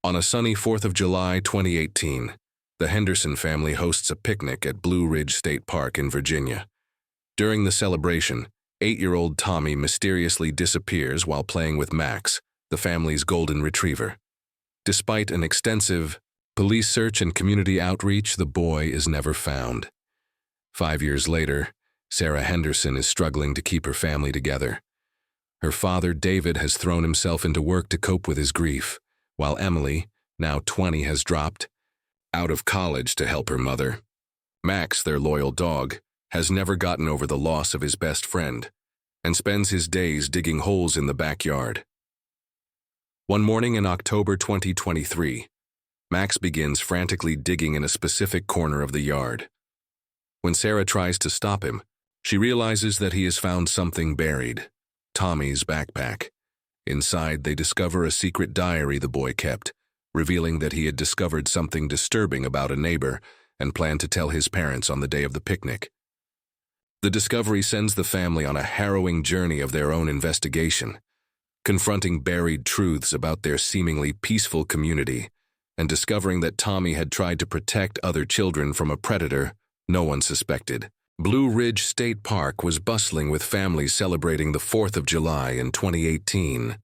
On a sunny 4th of July 2018, the Henderson family hosts a picnic at Blue Ridge State Park in Virginia. During the celebration, 8-year-old Tommy mysteriously disappears while playing with Max, the family's golden retriever. Despite an extensive police search and community outreach, the boy is never found. 5 years later, Sarah Henderson is struggling to keep her family together. Her father, David, has thrown himself into work to cope with his grief, while Emily, now 20, has dropped out of college to help her mother. Max, their loyal dog, has never gotten over the loss of his best friend and spends his days digging holes in the backyard. One morning in October 2023, Max begins frantically digging in a specific corner of the yard. When Sarah tries to stop him, she realizes that he has found something buried: Tommy's backpack. Inside, they discover a secret diary the boy kept, revealing that he had discovered something disturbing about a neighbor and planned to tell his parents on the day of the picnic. The discovery sends the family on a harrowing journey of their own investigation, confronting buried truths about their seemingly peaceful community and discovering that Tommy had tried to protect other children from a predator no one suspected. Blue Ridge State Park was bustling with families celebrating the 4th of July in 2018.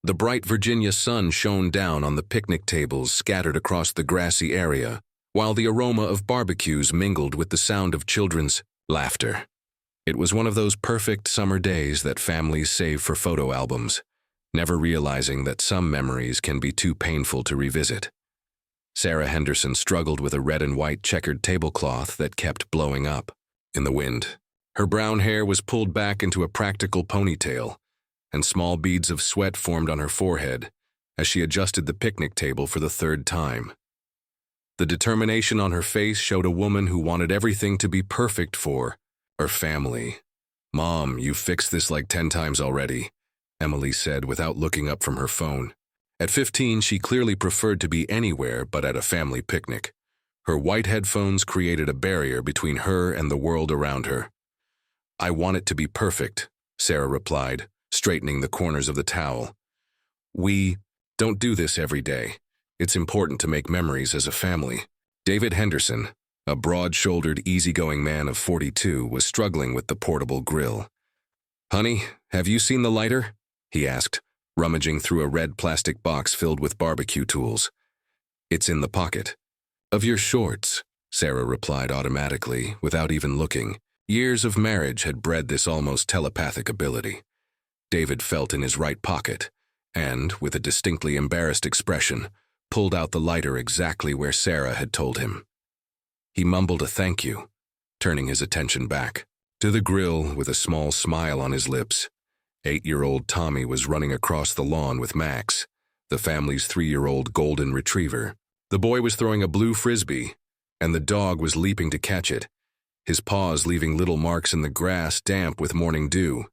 The bright Virginia sun shone down on the picnic tables scattered across the grassy area, while the aroma of barbecues mingled with the sound of children's laughter. It was one of those perfect summer days that families save for photo albums, never realizing that some memories can be too painful to revisit. Sarah Henderson struggled with a red and white checkered tablecloth that kept blowing up in the wind. Her brown hair was pulled back into a practical ponytail, and small beads of sweat formed on her forehead as she adjusted the picnic table for the 3rd time. The determination on her face showed a woman who wanted everything to be perfect for her family. "Mom, you've fixed this like 10 times already," Emily said without looking up from her phone. At 15, she clearly preferred to be anywhere but at a family picnic. Her white headphones created a barrier between her and the world around her. "I want it to be perfect," Sarah replied, straightening the corners of the towel. "We don't do this every day. It's important to make memories as a family." David Henderson, a broad-shouldered, easygoing man of 42, was struggling with the portable grill. "Honey, have you seen the lighter?" he asked, rummaging through a red plastic box filled with barbecue tools. "It's in the pocket of your shorts," Sarah replied automatically, without even looking. Years of marriage had bred this almost telepathic ability. David felt in his right pocket and, with a distinctly embarrassed expression, pulled out the lighter exactly where Sarah had told him. He mumbled a thank you, turning his attention back to the grill with a small smile on his lips. 8-year-old Tommy was running across the lawn with Max, the family's 3-year-old golden retriever. The boy was throwing a blue frisbee, and the dog was leaping to catch it, his paws leaving little marks in the grass damp with morning dew.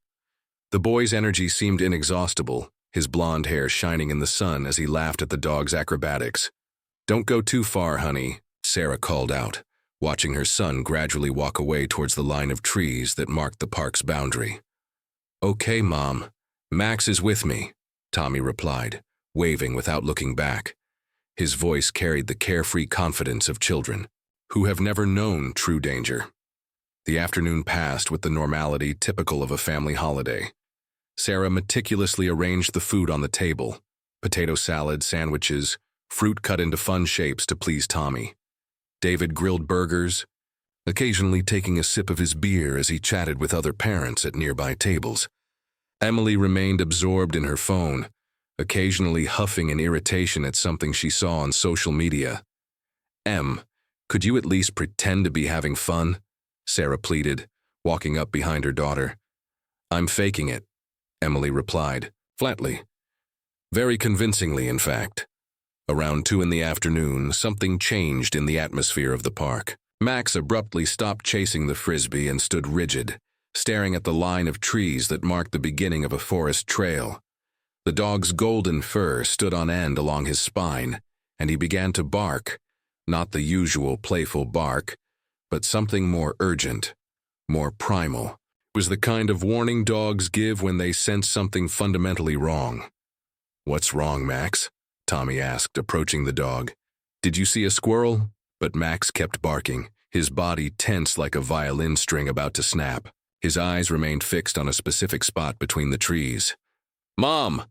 The boy's energy seemed inexhaustible, his blonde hair shining in the sun as he laughed at the dog's acrobatics. "Don't go too far, honey," Sarah called out, watching her son gradually walk away towards the line of trees that marked the park's boundary. "Okay, Mom. Max is with me," Tommy replied, waving without looking back. His voice carried the carefree confidence of children who have never known true danger. The afternoon passed with the normality typical of a family holiday. Sarah meticulously arranged the food on the table: potato salad, sandwiches, fruit cut into fun shapes to please Tommy. David grilled burgers, occasionally taking a sip of his beer as he chatted with other parents at nearby tables. Emily remained absorbed in her phone, occasionally huffing in irritation at something she saw on social media. Could you at least pretend to be having fun?" Sarah pleaded, walking up behind her daughter. "I'm faking it," Emily replied, flatly. Very convincingly, in fact. Around 2 in the afternoon, something changed in the atmosphere of the park. Max abruptly stopped chasing the frisbee and stood rigid, staring at the line of trees that marked the beginning of a forest trail. The dog's golden fur stood on end along his spine, and he began to bark, not the usual playful bark, but something more urgent, more primal. It was the kind of warning dogs give when they sense something fundamentally wrong. "What's wrong, Max?" Tommy asked, approaching the dog. "Did you see a squirrel?" But Max kept barking, his body tense like a violin string about to snap. His eyes remained fixed on a specific spot between the trees. "Mom!"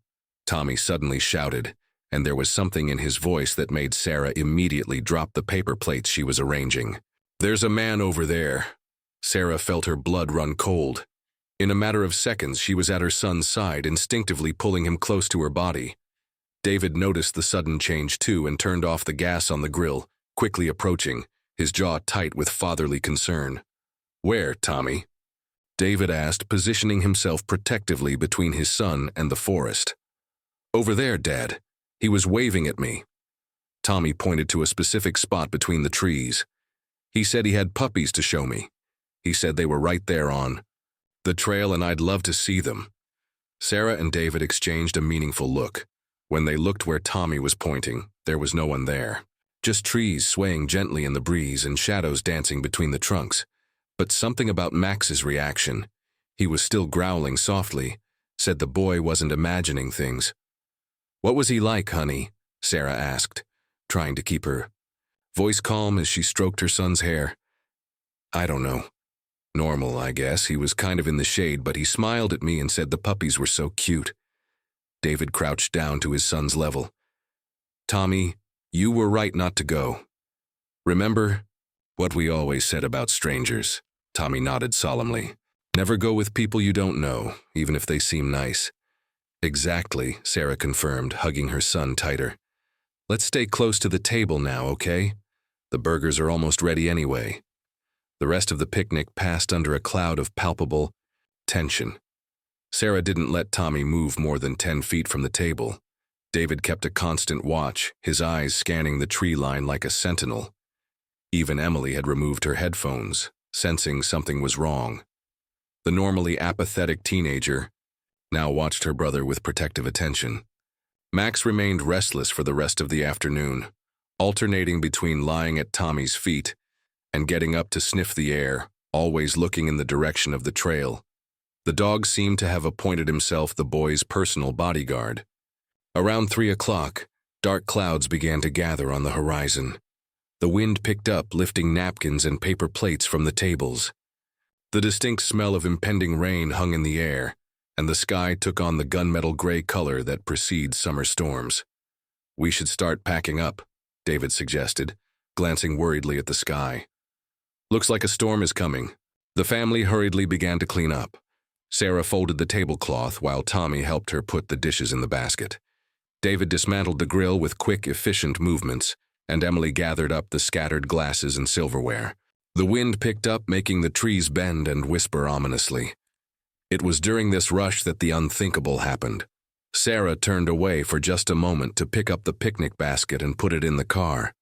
Tommy suddenly shouted, and there was something in his voice that made Sarah immediately drop the paper plates she was arranging. "There's a man over there." Sarah felt her blood run cold. In a matter of seconds, she was at her son's side, instinctively pulling him close to her body. David noticed the sudden change too and turned off the gas on the grill, quickly approaching, his jaw tight with fatherly concern. "Where, Tommy?" David asked, positioning himself protectively between his son and the forest. "Over there, Dad. He was waving at me." Tommy pointed to a specific spot between the trees. "He said he had puppies to show me. He said they were right there on the trail and I'd love to see them." Sarah and David exchanged a meaningful look. When they looked where Tommy was pointing, there was no one there. Just trees swaying gently in the breeze and shadows dancing between the trunks. But something about Max's reaction, he was still growling softly, said the boy wasn't imagining things. "What was he like, honey?" Sarah asked, trying to keep her voice calm as she stroked her son's hair. "I don't know. Normal, I guess. He was kind of in the shade, but he smiled at me and said the puppies were so cute." David crouched down to his son's level. "Tommy, you were right not to go. Remember what we always said about strangers?" Tommy nodded solemnly. "Never go with people you don't know, even if they seem nice." "Exactly," Sarah confirmed, hugging her son tighter. "Let's stay close to the table now, okay? The burgers are almost ready anyway." The rest of the picnic passed under a cloud of palpable tension. Sarah didn't let Tommy move more than 10 feet from the table. David kept a constant watch, his eyes scanning the tree line like a sentinel. Even Emily had removed her headphones, sensing something was wrong. The normally apathetic teenager now watched her brother with protective attention. Max remained restless for the rest of the afternoon, alternating between lying at Tommy's feet and getting up to sniff the air, always looking in the direction of the trail. The dog seemed to have appointed himself the boy's personal bodyguard. Around 3 o'clock, dark clouds began to gather on the horizon. The wind picked up, lifting napkins and paper plates from the tables. The distinct smell of impending rain hung in the air, and the sky took on the gunmetal gray color that precedes summer storms. "We should start packing up," David suggested, glancing worriedly at the sky. "Looks like a storm is coming." The family hurriedly began to clean up. Sarah folded the tablecloth while Tommy helped her put the dishes in the basket. David dismantled the grill with quick, efficient movements, and Emily gathered up the scattered glasses and silverware. The wind picked up, making the trees bend and whisper ominously. It was during this rush that the unthinkable happened. Sarah turned away for just a moment to pick up the picnic basket and put it in the car.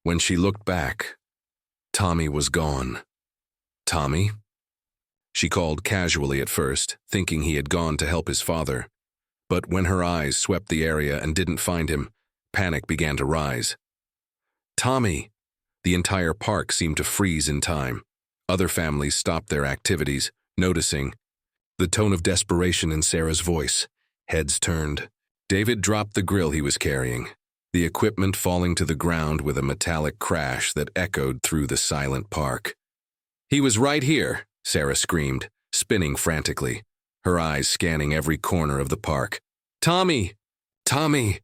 When she looked back, Tommy was gone. "Tommy?" She called casually at first, thinking he had gone to help his father. But when her eyes swept the area and didn't find him, panic began to rise. "Tommy!" The entire park seemed to freeze in time. Other families stopped their activities, noticing the tone of desperation in Sarah's voice. Heads turned. David dropped the grill he was carrying, the equipment falling to the ground with a metallic crash that echoed through the silent park. "He was right here," Sarah screamed, spinning frantically, her eyes scanning every corner of the park. "Tommy! Tommy!"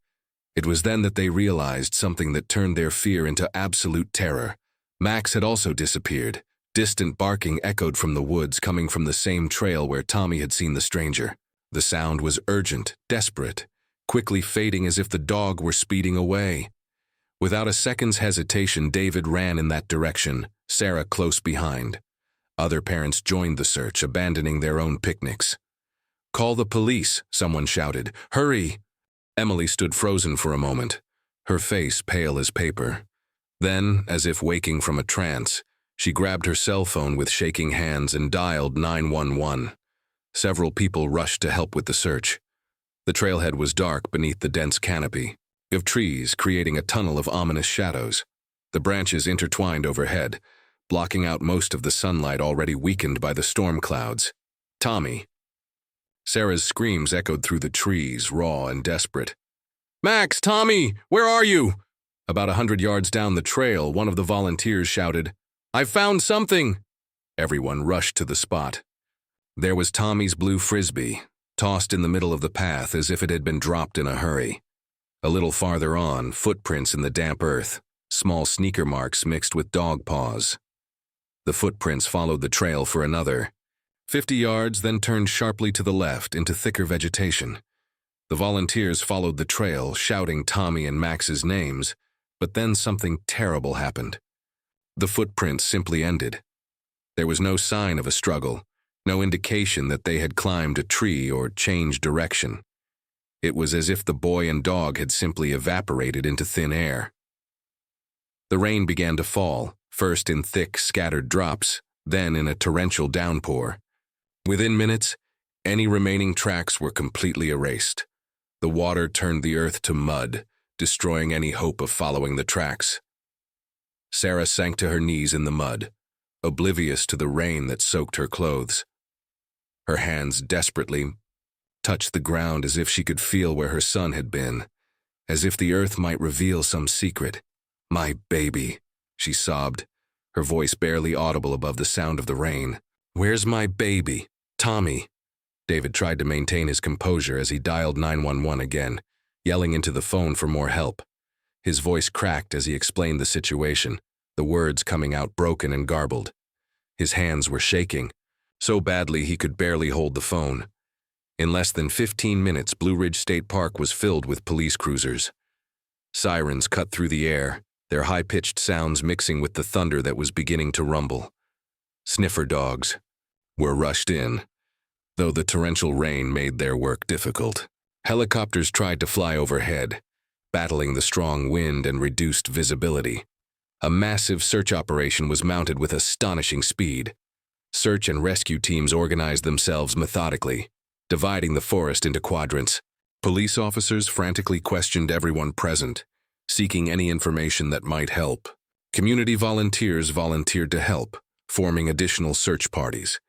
It was then that they realized something that turned their fear into absolute terror. Max had also disappeared. Distant barking echoed from the woods, coming from the same trail where Tommy had seen the stranger. The sound was urgent, desperate, quickly fading as if the dog were speeding away. Without a second's hesitation, David ran in that direction, Sarah close behind. Other parents joined the search, abandoning their own picnics. "Call the police," someone shouted. "Hurry!" Emily stood frozen for a moment, her face pale as paper. Then, as if waking from a trance, she grabbed her cell phone with shaking hands and dialed 911. Several people rushed to help with the search. The trailhead was dark beneath the dense canopy of trees, creating a tunnel of ominous shadows. The branches intertwined overhead, blocking out most of the sunlight already weakened by the storm clouds. "Tommy!" Sarah's screams echoed through the trees, raw and desperate. Max, Tommy, where are you? About 100 yards down the trail, one of the volunteers shouted, "I've found something!" Everyone rushed to the spot. There was Tommy's blue frisbee, tossed in the middle of the path as if it had been dropped in a hurry. A little farther on, footprints in the damp earth, small sneaker marks mixed with dog paws. The footprints followed the trail for another 50 yards, then turned sharply to the left into thicker vegetation. The volunteers followed the trail, shouting Tommy and Max's names, but then something terrible happened. The footprints simply ended. There was no sign of a struggle, no indication that they had climbed a tree or changed direction. It was as if the boy and dog had simply evaporated into thin air. The rain began to fall, first in thick, scattered drops, then in a torrential downpour. Within minutes, any remaining tracks were completely erased. The water turned the earth to mud, destroying any hope of following the tracks. Sarah sank to her knees in the mud, oblivious to the rain that soaked her clothes. Her hands desperately touched the ground as if she could feel where her son had been, as if the earth might reveal some secret. "My baby," she sobbed, her voice barely audible above the sound of the rain. "Where's my baby? Tommy?" David tried to maintain his composure as he dialed 911 again, yelling into the phone for more help. His voice cracked as he explained the situation, the words coming out broken and garbled. His hands were shaking, so badly he could barely hold the phone. In less than 15 minutes, Blue Ridge State Park was filled with police cruisers. Sirens cut through the air, their high-pitched sounds mixing with the thunder that was beginning to rumble. Sniffer dogs were rushed in, though the torrential rain made their work difficult. Helicopters tried to fly overhead, battling the strong wind and reduced visibility. A massive search operation was mounted with astonishing speed. Search and rescue teams organized themselves methodically, dividing the forest into quadrants. Police officers frantically questioned everyone present, seeking any information that might help. Community volunteers volunteered to help, forming additional search parties.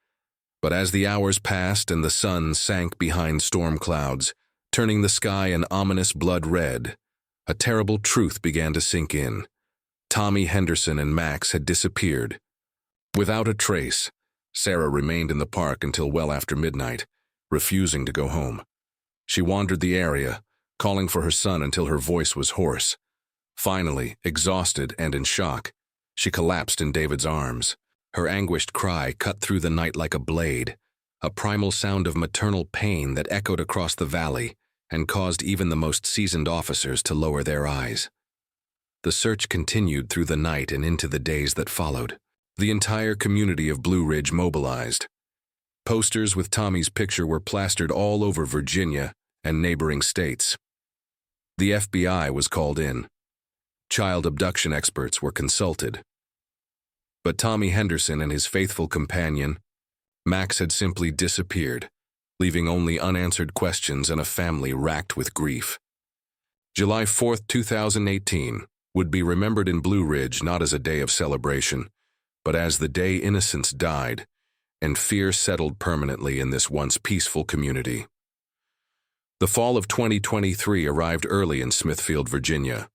But as the hours passed and the sun sank behind storm clouds, turning the sky an ominous blood red, a terrible truth began to sink in. Tommy Henderson and Max had disappeared. Without a trace, Sarah remained in the park until well after midnight, refusing to go home. She wandered the area, calling for her son until her voice was hoarse. Finally, exhausted and in shock, she collapsed in David's arms. Her anguished cry cut through the night like a blade, a primal sound of maternal pain that echoed across the valley and caused even the most seasoned officers to lower their eyes. The search continued through the night and into the days that followed. The entire community of Blue Ridge mobilized. Posters with Tommy's picture were plastered all over Virginia and neighboring states. The FBI was called in. Child abduction experts were consulted. But Tommy Henderson and his faithful companion, Max, had simply disappeared, leaving only unanswered questions and a family racked with grief. July 4th, 2018, would be remembered in Blue Ridge not as a day of celebration, but as the day innocence died and fear settled permanently in this once peaceful community. The fall of 2023 arrived early in Smithfield, Virginia.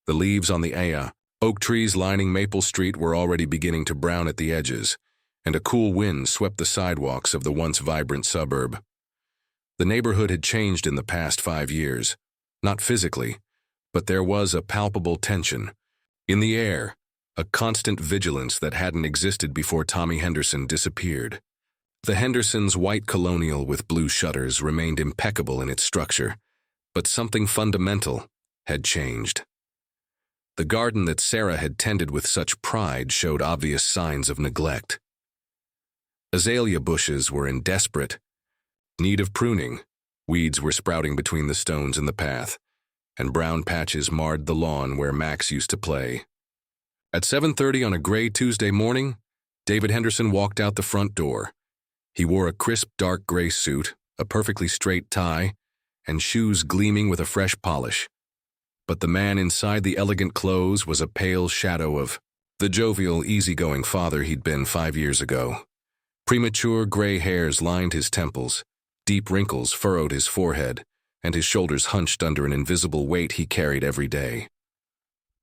The leaves on the oak trees lining Maple Street were already beginning to brown at the edges, and a cool wind swept the sidewalks of the once vibrant suburb. The neighborhood had changed in the past 5 years, not physically, but there was a palpable tension. In the air, a constant vigilance that hadn't existed before Tommy Henderson disappeared. The Hendersons' white colonial with blue shutters remained impeccable in its structure, but something fundamental had changed. The garden that Sarah had tended with such pride showed obvious signs of neglect. Azalea bushes were in desperate need of pruning, weeds were sprouting between the stones in the path, and brown patches marred the lawn where Max used to play. At 7:30 on a gray Tuesday morning, David Henderson walked out the front door. He wore a crisp dark gray suit, a perfectly straight tie, and shoes gleaming with a fresh polish. But the man inside the elegant clothes was a pale shadow of the jovial, easygoing father he'd been 5 years ago. Premature gray hairs lined his temples, deep wrinkles furrowed his forehead, and his shoulders hunched under an invisible weight he carried every day.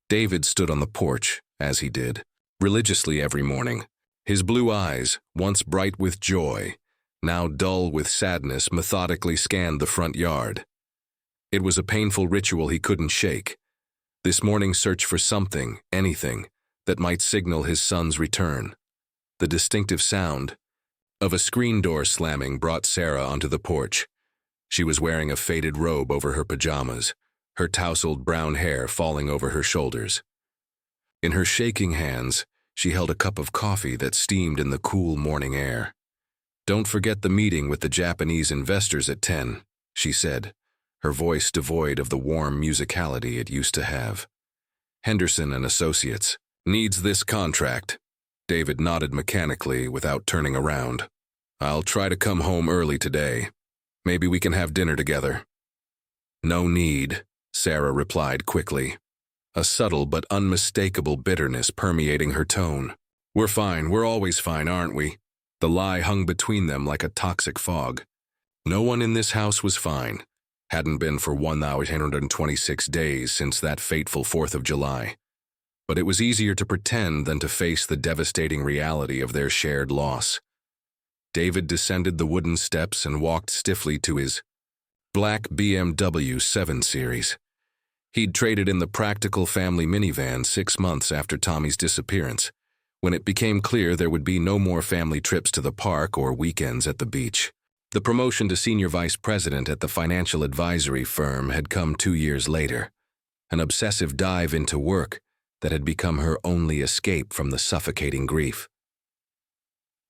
David stood on the porch, as he did, religiously every morning. His blue eyes, once bright with joy, now dull with sadness, methodically scanned the front yard. It was a painful ritual he couldn't shake. This morning's search for something, anything, that might signal his son's return. The distinctive sound of a screen door slamming brought Sarah onto the porch. She was wearing a faded robe over her pajamas, her tousled brown hair falling over her shoulders. In her shaking hands, she held a cup of coffee that steamed in the cool morning air. "Don't forget the meeting with the Japanese investors at 10, she said, her voice devoid of the warm musicality it used to have. "Henderson and Associates needs this contract." David nodded mechanically without turning around. "I'll try to come home early today. Maybe we can have dinner together." "No need," Sarah replied quickly, a subtle but unmistakable bitterness permeating her tone. "We're fine, we're always fine, aren't we?" The lie hung between them like a toxic fog. No one in this house was fine. Hadn't been for 1,826 days since that fateful 4th of July. But it was easier to pretend than to face the devastating reality of their shared loss. David descended the wooden steps and walked stiffly to his black BMW 7 Series. He'd traded in the practical family minivan 6 months after Tommy's disappearance, when it became clear there would be no more family trips to the park or weekends at the beach. The promotion to senior vice president at the financial advisory firm had come 2 years later, an obsessive dive into work that had become her only escape from the suffocating grief.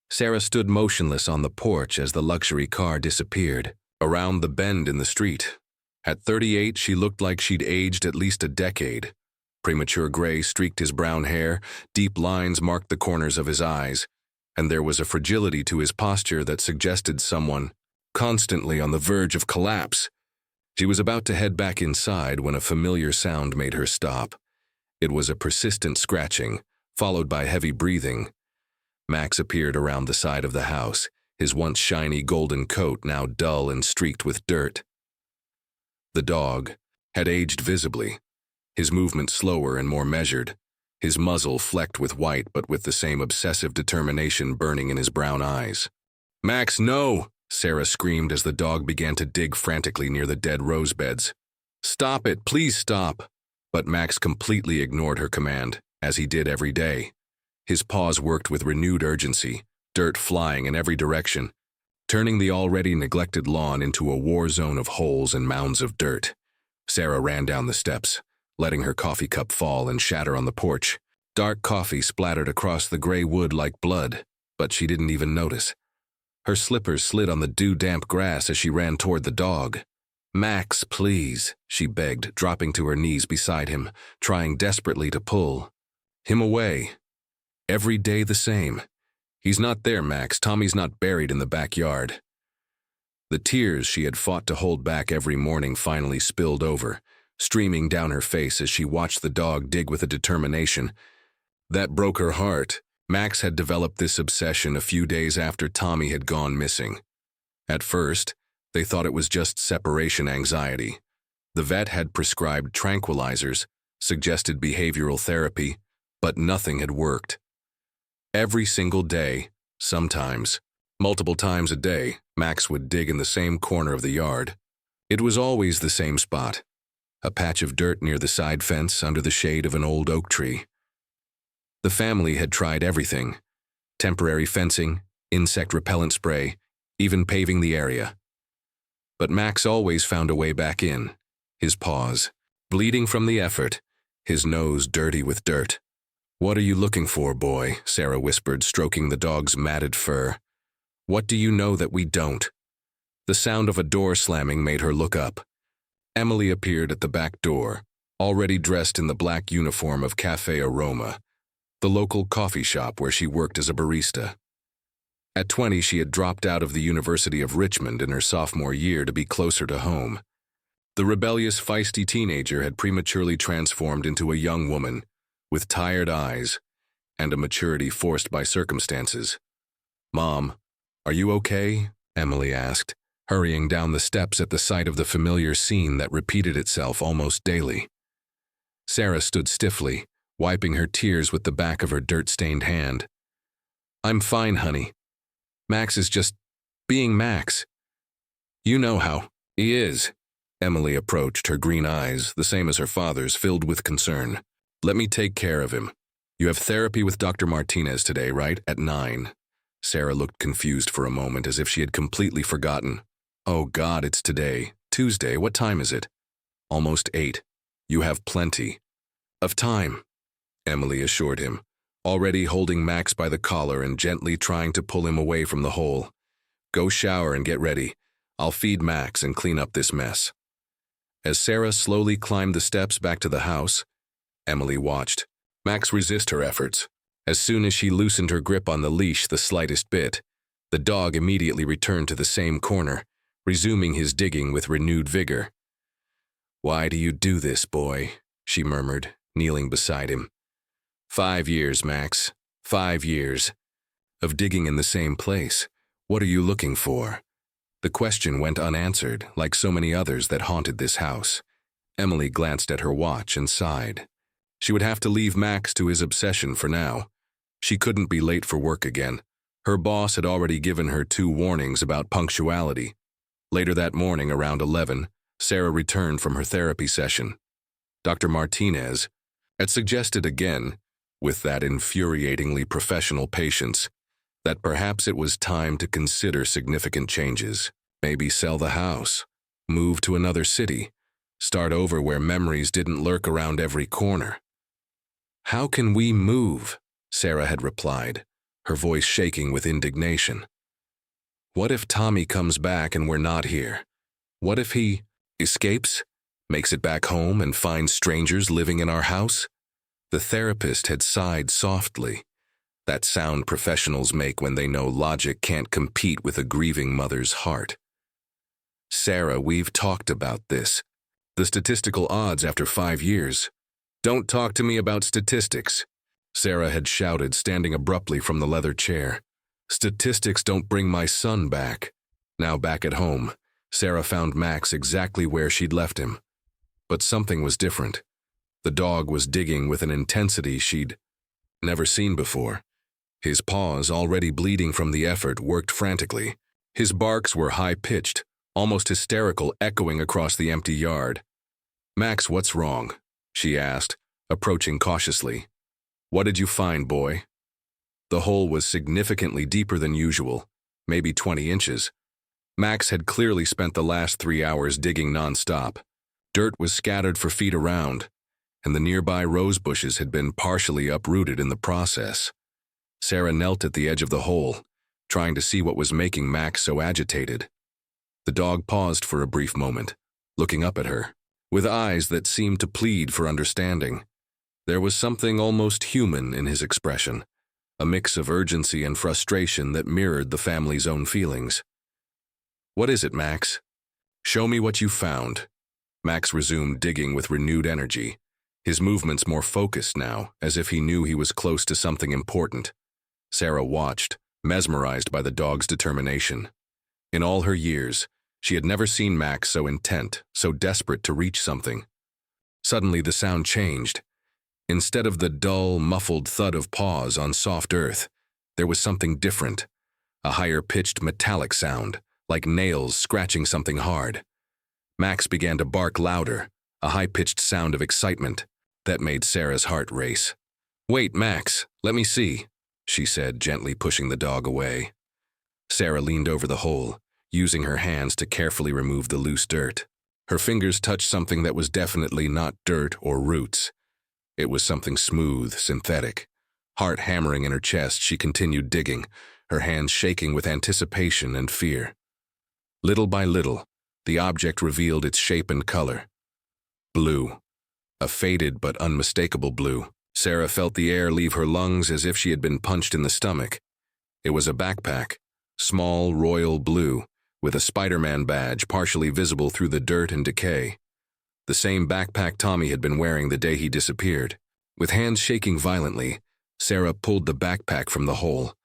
Sarah stood motionless on the porch as the luxury car disappeared around the bend in the street. At 38, she looked like she'd aged at least a decade. Premature gray streaked his brown hair, deep lines marked the corners of his eyes, and there was a fragility to his posture that suggested someone constantly on the verge of collapse. She was about to head back inside when a familiar sound made her stop. It was a persistent scratching, followed by heavy breathing. Max appeared around the side of the house, his once shiny golden coat now dull and streaked with dirt. The dog had aged visibly, his movement slower and more measured, his muzzle flecked with white but with the same obsessive determination burning in his brown eyes. "Max, no!" Sarah screamed as the dog began to dig frantically near the dead rose beds. "Stop it, please stop!" But Max completely ignored her command, as he did every day. His paws worked with renewed urgency, dirt flying in every direction, turning the already neglected lawn into a war zone of holes and mounds of dirt. Sarah ran down the steps, letting her coffee cup fall and shatter on the porch. Dark coffee splattered across the gray wood like blood, but she didn't even notice. Her slippers slid on the dew-damp grass as she ran toward the dog. "Max, please," she begged, dropping to her knees beside him, trying desperately to pull him away. Every day the same. "He's not there, Max. Tommy's not buried in the backyard." The tears she had fought to hold back every morning finally spilled over, streaming down her face as she watched the dog dig with a determination that broke her heart. Max had developed this obsession a few days after Tommy had gone missing. At first, they thought it was just separation anxiety. The vet had prescribed tranquilizers, suggested behavioral therapy, but nothing had worked. Every single day, sometimes, multiple times a day, Max would dig in the same corner of the yard. It was always the same spot, a patch of dirt near the side fence under the shade of an old oak tree. The family had tried everything: temporary fencing, insect repellent spray, even paving the area. But Max always found a way back in, his paws bleeding from the effort, his nose dirty with dirt. "What are you looking for, boy?" Sarah whispered, stroking the dog's matted fur. "What do you know that we don't?" The sound of a door slamming made her look up. Emily appeared at the back door, already dressed in the black uniform of Café Aroma, the local coffee shop where she worked as a barista. At 20, she had dropped out of the University of Richmond in her sophomore year to be closer to home. The rebellious, feisty teenager had prematurely transformed into a young woman, with tired eyes and a maturity forced by circumstances. "Mom, are you okay?" Emily asked, hurrying down the steps at the sight of the familiar scene that repeated itself almost daily. Sarah stood stiffly, wiping her tears with the back of her dirt-stained hand. "I'm fine, honey. Max is just being Max. You know how he is." Emily approached, her green eyes, the same as her father's, filled with concern. "Let me take care of him. You have therapy with Dr. Martinez today, right? At 9. Sarah looked confused for a moment, as if she had completely forgotten. "Oh God, it's today. Tuesday, what time is it?" "Almost 8. You have plenty of time," Emily assured him, already holding Max by the collar and gently trying to pull him away from the hole. "Go shower and get ready. I'll feed Max and clean up this mess." As Sarah slowly climbed the steps back to the house, Emily watched Max resist her efforts. As soon as she loosened her grip on the leash the slightest bit, the dog immediately returned to the same corner, resuming his digging with renewed vigor. "Why do you do this, boy?" she murmured, kneeling beside him. 5 years, Max. 5 years. Of digging in the same place. What are you looking for?" The question went unanswered, like so many others that haunted this house. Emily glanced at her watch and sighed. She would have to leave Max to his obsession for now. She couldn't be late for work again. Her boss had already given her 2 warnings about punctuality. Later that morning, around 11, Sarah returned from her therapy session. Dr. Martinez had suggested again, with that infuriatingly professional patience, that perhaps it was time to consider significant changes. Maybe sell the house, move to another city, start over where memories didn't lurk around every corner. "How can we move?" Sarah had replied, her voice shaking with indignation. "What if Tommy comes back and we're not here? What if he escapes, makes it back home, and finds strangers living in our house?" The therapist had sighed softly, that sound professionals make when they know logic can't compete with a grieving mother's heart. "Sarah, we've talked about this. The statistical odds after 5 years. Don't talk to me about statistics," Sarah had shouted, standing abruptly from the leather chair. "Statistics don't bring my son back." Now back at home, Sarah found Max exactly where she'd left him. But something was different. The dog was digging with an intensity she'd never seen before. His paws, already bleeding from the effort, worked frantically. His barks were high-pitched, almost hysterical, echoing across the empty yard. "Max, what's wrong?" she asked, approaching cautiously. "What did you find, boy?" The hole was significantly deeper than usual, maybe 20 inches. Max had clearly spent the last 3 hours digging nonstop. Dirt was scattered for feet around, and the nearby rose bushes had been partially uprooted in the process. Sarah knelt at the edge of the hole, trying to see what was making Max so agitated. The dog paused for a brief moment, looking up at her, with eyes that seemed to plead for understanding. There was something almost human in his expression, a mix of urgency and frustration that mirrored the family's own feelings. "What is it, Max? Show me what you found." Max resumed digging with renewed energy, his movements more focused now, as if he knew he was close to something important. Sarah watched, mesmerized by the dog's determination. In all her years, she had never seen Max so intent, so desperate to reach something. Suddenly the sound changed. Instead of the dull, muffled thud of paws on soft earth, there was something different, a higher-pitched metallic sound, like nails scratching something hard. Max began to bark louder, a high-pitched sound of excitement that made Sarah's heart race. "Wait, Max, let me see," she said, gently pushing the dog away. Sarah leaned over the hole, using her hands to carefully remove the loose dirt. Her fingers touched something that was definitely not dirt or roots. It was something smooth, synthetic. Heart hammering in her chest, she continued digging, her hands shaking with anticipation and fear. Little by little, the object revealed its shape and color. Blue. A faded but unmistakable blue. Sarah felt the air leave her lungs as if she had been punched in the stomach. It was a backpack, small, royal blue, with a Spider-Man badge partially visible through the dirt and decay. The same backpack Tommy had been wearing the day he disappeared. With hands shaking violently, Sarah pulled the backpack from the hole.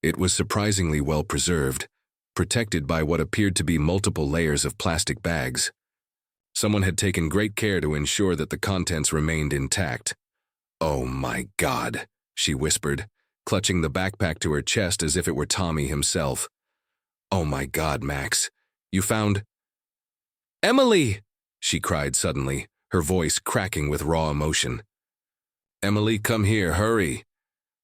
It was surprisingly well preserved, protected by what appeared to be multiple layers of plastic bags. Someone had taken great care to ensure that the contents remained intact. "Oh my God," she whispered, clutching the backpack to her chest as if it were Tommy himself. "Oh my God, Max, you found—" "Emily!" she cried suddenly, her voice cracking with raw emotion. "Emily, come here, hurry!"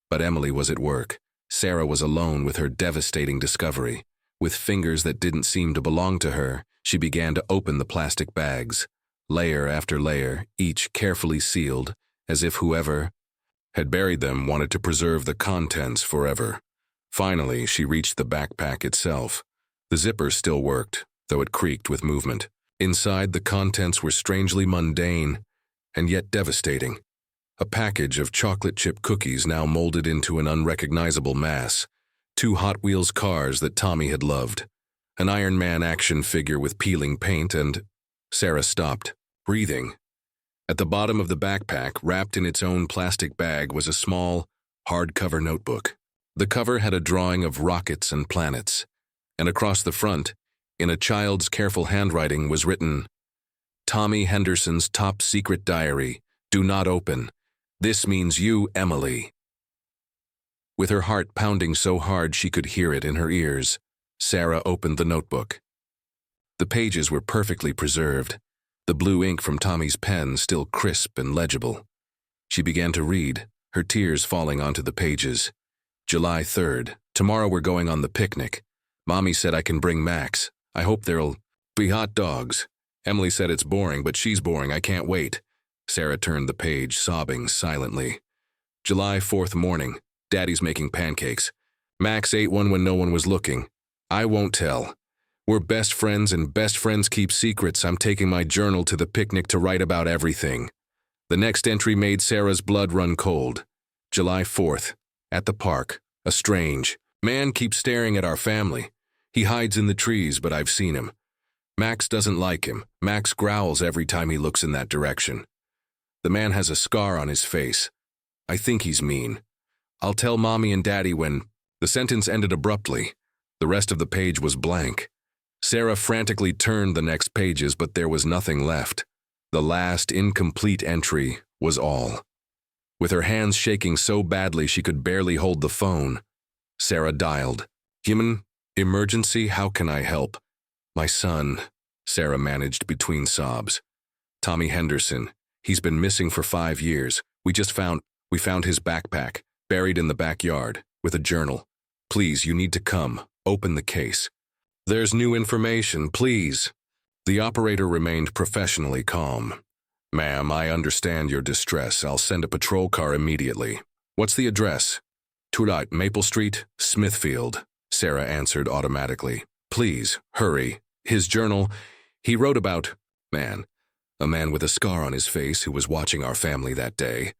But Emily was at work. Sarah was alone with her devastating discovery. With fingers that didn't seem to belong to her, she began to open the plastic bags, layer after layer, each carefully sealed, as if whoever had buried them wanted to preserve the contents forever. Finally, she reached the backpack itself. The zipper still worked, though it creaked with movement. Inside, the contents were strangely mundane, and yet devastating. A package of chocolate chip cookies now molded into an unrecognizable mass, 2 Hot Wheels cars that Tommy had loved, an Iron Man action figure with peeling paint, and— Sarah stopped, breathing. At the bottom of the backpack, wrapped in its own plastic bag, was a small, hardcover notebook. The cover had a drawing of rockets and planets, and across the front, in a child's careful handwriting, was written, "Tommy Henderson's top secret diary. Do not open. This means you, Emily." With her heart pounding so hard she could hear it in her ears, Sarah opened the notebook. The pages were perfectly preserved, the blue ink from Tommy's pen still crisp and legible. She began to read, her tears falling onto the pages. "July 3rd. Tomorrow we're going on the picnic. Mommy said I can bring Max. I hope there'll be hot dogs. Emily said it's boring, but she's boring. I can't wait." Sarah turned the page, sobbing silently. "July 4th morning. Daddy's making pancakes. Max ate one when no one was looking. I won't tell. We're best friends and best friends keep secrets. I'm taking my journal to the picnic to write about everything." The next entry made Sarah's blood run cold. July 4th. At the park. A strange man keeps staring at our family. He hides in the trees, but I've seen him. Max doesn't like him. Max growls every time he looks in that direction. The man has a scar on his face. I think he's mean. I'll tell Mommy and Daddy when— The sentence ended abruptly. The rest of the page was blank. Sarah frantically turned the next pages, but there was nothing left. The last incomplete entry was all. With her hands shaking so badly she could barely hold the phone, Sarah dialed. "Human emergency, how can I help?" "My son," Sarah managed between sobs. "Tommy Henderson. He's been missing for 5 years. We found his backpack, buried in the backyard, with a journal. Please, you need to come. Open the case. There's new information, please." The operator remained professionally calm. "Ma'am, I understand your distress. I'll send a patrol car immediately. What's the address?" "2 Maple Street, Smithfield," Sarah answered automatically. "Please, hurry. His journal, he wrote about— a man with a scar on his face who was watching our family that day.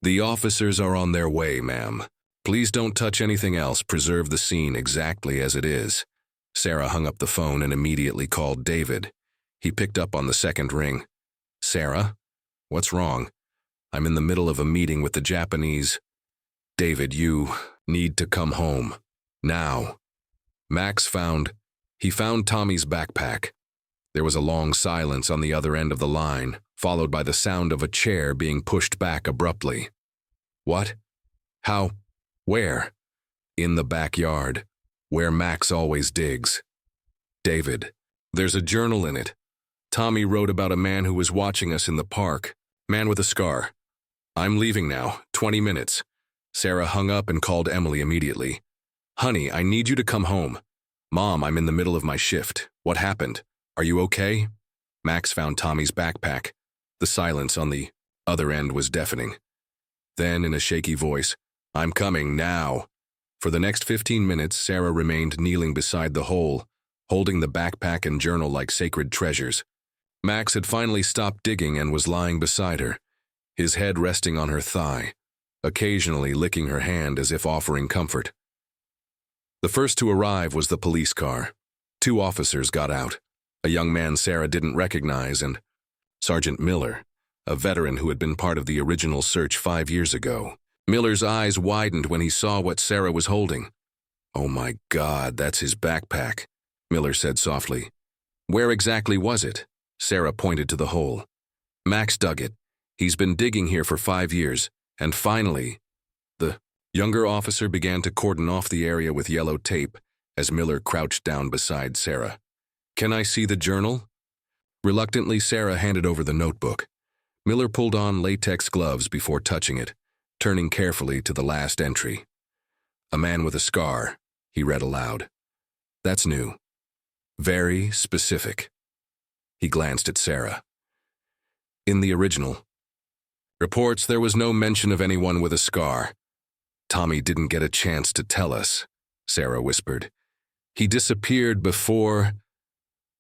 The officers are on their way, ma'am. Please don't touch anything else. Preserve the scene exactly as it is." Sarah hung up the phone and immediately called David. He picked up on the second ring. "Sarah? What's wrong?" "I'm in the middle of a meeting with the Japanese." "David, you need to come home. Now." Max found Tommy's backpack. There was a long silence on the other end of the line, followed by the sound of a chair being pushed back abruptly. "What? How? Where?" "In the backyard, where Max always digs." "David, there's a journal in it. Tommy wrote about a man who was watching us in the park. Man with a scar. I'm leaving now, 20 minutes. Sarah hung up and called Emily immediately. "Honey, I need you to come home." "Mom, I'm in the middle of my shift. What happened? Are you okay?" Max found Tommy's backpack. The silence on the other end was deafening. Then, in a shaky voice, "I'm coming now." For the next 15 minutes, Sarah remained kneeling beside the hole, holding the backpack and journal like sacred treasures. Max had finally stopped digging and was lying beside her, his head resting on her thigh, occasionally licking her hand as if offering comfort. The first to arrive was the police car. 2 officers got out. A young man Sarah didn't recognize, and Sergeant Miller, a veteran who had been part of the original search 5 years ago. Miller's eyes widened when he saw what Sarah was holding. "Oh my God, that's his backpack," Miller said softly. "Where exactly was it?" Sarah pointed to the hole. "Max dug it. He's been digging here for 5 years, and finally—" The younger officer began to cordon off the area with yellow tape as Miller crouched down beside Sarah. "Can I see the journal?" Reluctantly, Sarah handed over the notebook. Miller pulled on latex gloves before touching it, turning carefully to the last entry. "A man with a scar," he read aloud. "That's new. Very specific." He glanced at Sarah. "In the original reports, there was no mention of anyone with a scar. Tommy didn't get a chance to tell us," Sarah whispered. "He disappeared before—"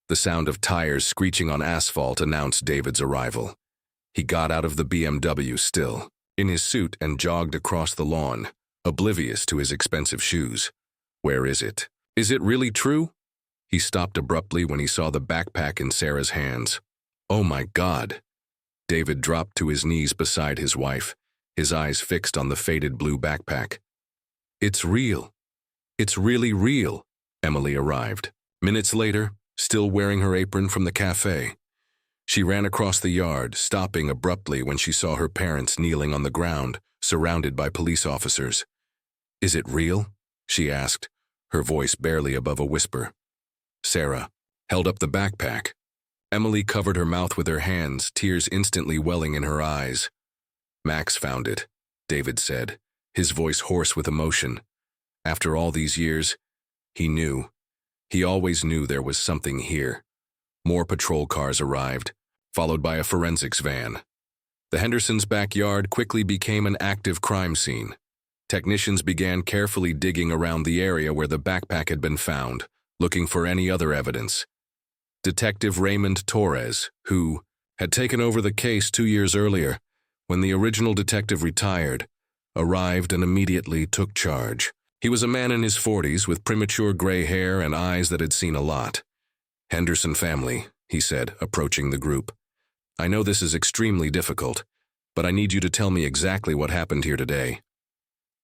The sound of tires screeching on asphalt announced David's arrival. He got out of the BMW still, in his suit, and jogged across the lawn, oblivious to his expensive shoes. "Where is it? Is it really true?" He stopped abruptly when he saw the backpack in Sarah's hands. "Oh my God!" David dropped to his knees beside his wife, his eyes fixed on the faded blue backpack. "It's real. It's really real." Emily arrived. Minutes later, still wearing her apron from the cafe. She ran across the yard, stopping abruptly when she saw her parents kneeling on the ground, surrounded by police officers. "Is it real?" she asked, her voice barely above a whisper. Sarah held up the backpack. Emily covered her mouth with her hands, tears instantly welling in her eyes. "Max found it," David said, his voice hoarse with emotion. "After all these years, he knew. He always knew there was something here." More patrol cars arrived, followed by a forensics van. The Hendersons' backyard quickly became an active crime scene. Technicians began carefully digging around the area where the backpack had been found, looking for any other evidence. Detective Raymond Torres, who had taken over the case 2 years earlier, when the original detective retired, arrived and immediately took charge. He was a man in his 40s with premature gray hair and eyes that had seen a lot. "Henderson family," he said, approaching the group. "I know this is extremely difficult, but I need you to tell me exactly what happened here today."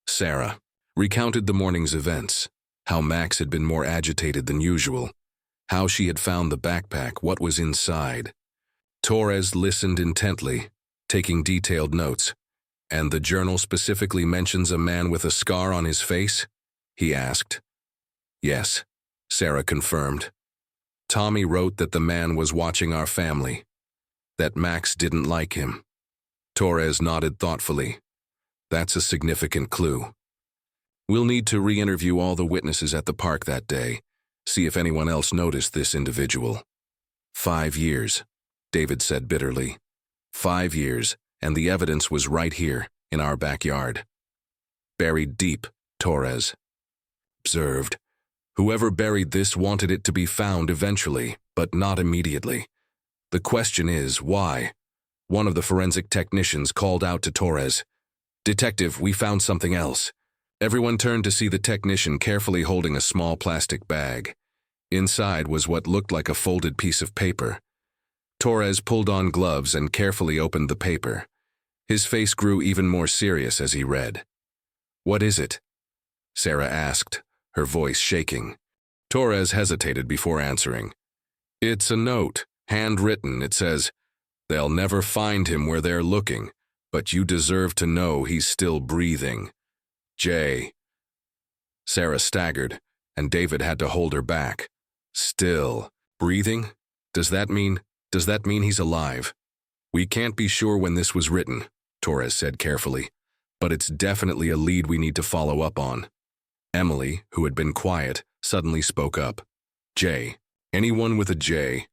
Sarah recounted the morning's events, how Max had been more agitated than usual, how she had found the backpack, what was inside. Torres listened intently, taking detailed notes. "And the journal specifically mentions a man with a scar on his face?" he asked. "Yes," Sarah confirmed. "Tommy wrote that the man was watching our family, that Max didn't like him." Torres nodded thoughtfully. "That's a significant clue. We'll need to re-interview all the witnesses at the park that day, see if anyone else noticed this individual." 5 years, David said bitterly. 5 years, and the evidence was right here, in our backyard. "Buried deep," Torres observed. "Whoever buried this wanted it to be found eventually, but not immediately. The question is, why?" One of the forensic technicians called out to Torres, "Detective, we found something else." Everyone turned to see the technician carefully holding a small plastic bag. Inside was what looked like a folded piece of paper. Torres pulled on gloves and carefully opened the paper. His face grew even more serious as he read. "What is it?" Sarah asked, her voice shaking. Torres hesitated before answering. "It's a note, handwritten. It says, 'They'll never find him where they're looking, but you deserve to know he's still breathing. Jay.'" Sarah staggered, and David had to hold her back. "Still breathing? Does that mean he's alive?" "We can't be sure when this was written," Torres said carefully, "but it's definitely a lead we need to follow up on." Emily, who had been quiet, suddenly spoke up. "J. Anyone with a J?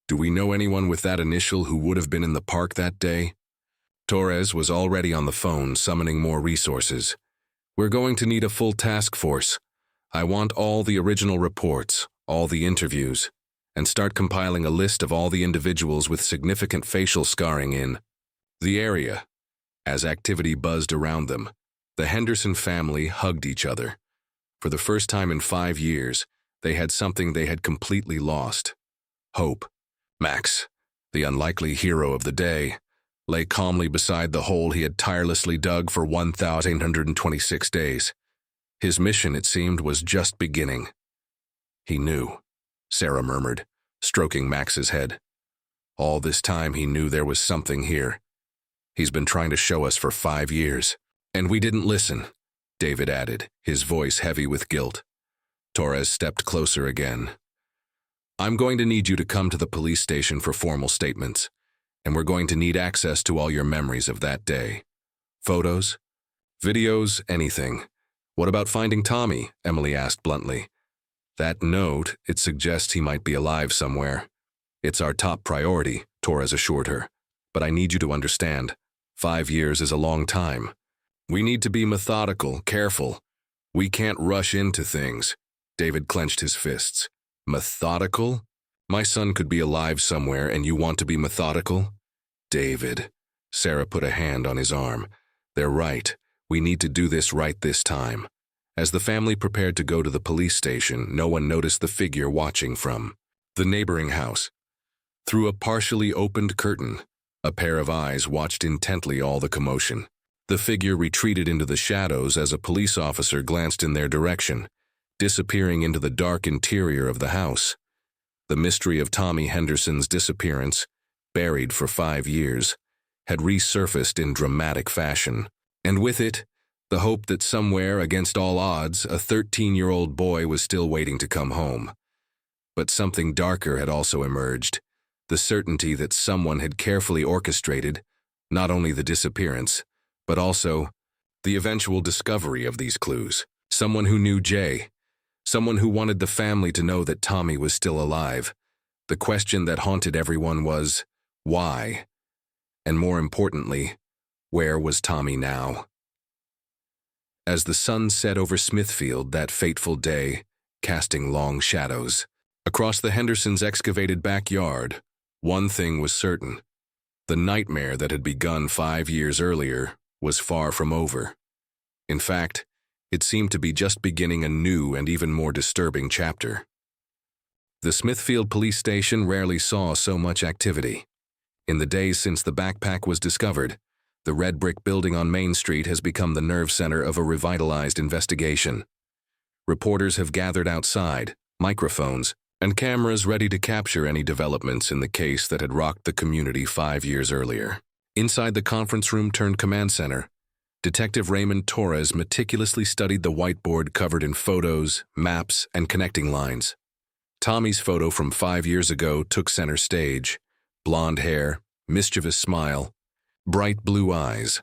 Do we know anyone with that initial who would have been in the park that day?" Torres was already on the phone, summoning more resources. "We're going to need a full task force. I want all the original reports, all the interviews, and start compiling a list of all the individuals with significant facial scarring in the area." As activity buzzed around them, the Henderson family hugged each other. For the first time in 5 years, they had something they had completely lost: hope. Max, the unlikely hero of the day, lay calmly beside the hole he had tirelessly dug for 1,826 days. His mission, it seemed, was just beginning. He knew, Sarah murmured, stroking Max's head. All this time he knew there was something here. He's been trying to show us for 5 years. And we didn't listen, David added, his voice heavy with guilt. Torres stepped closer again. I'm going to need you to come to the police station for formal statements, and we're going to need access to all your memories of that day. Photos? Videos? Anything. What about finding Tommy? Emily asked bluntly. That note, it suggests he might be alive somewhere. It's our top priority, Torres assured her. But I need you to understand, 5 years is a long time. We need to be methodical, careful. We can't rush into things. David clenched his fists. Methodical? My son could be alive somewhere and you want to be methodical? David. Sarah put a hand on his arm. They're right. We need to do this right this time. As the family prepared to go to the police station, no one noticed the figure watching from the neighboring house. Through a partially opened curtain, a pair of eyes watched intently all the commotion. The figure retreated into the shadows as a police officer glanced in their direction, disappearing into the dark interior of the house. The mystery of Tommy Henderson's disappearance, buried for 5 years, had resurfaced in dramatic fashion. And with it, the hope that somewhere, against all odds, a 13-year-old boy was still waiting to come home. But something darker had also emerged, the certainty that someone had carefully orchestrated not only the disappearance, but also the eventual discovery of these clues. Someone who knew Jay, someone who wanted the family to know that Tommy was still alive. The question that haunted everyone was, why? And more importantly, where was Tommy now? As the sun set over Smithfield that fateful day, casting long shadows, across the Hendersons' excavated backyard, one thing was certain. The nightmare that had begun 5 years earlier was far from over. In fact, it seemed to be just beginning a new and even more disturbing chapter. The Smithfield police station rarely saw so much activity. In the days since the backpack was discovered, the red brick building on Main Street has become the nerve center of a revitalized investigation. Reporters have gathered outside, microphones, and cameras ready to capture any developments in the case that had rocked the community 5 years earlier. Inside the conference room turned command center, Detective Raymond Torres meticulously studied the whiteboard covered in photos, maps, and connecting lines. Tommy's photo from 5 years ago took center stage. Blonde hair, mischievous smile, bright blue eyes.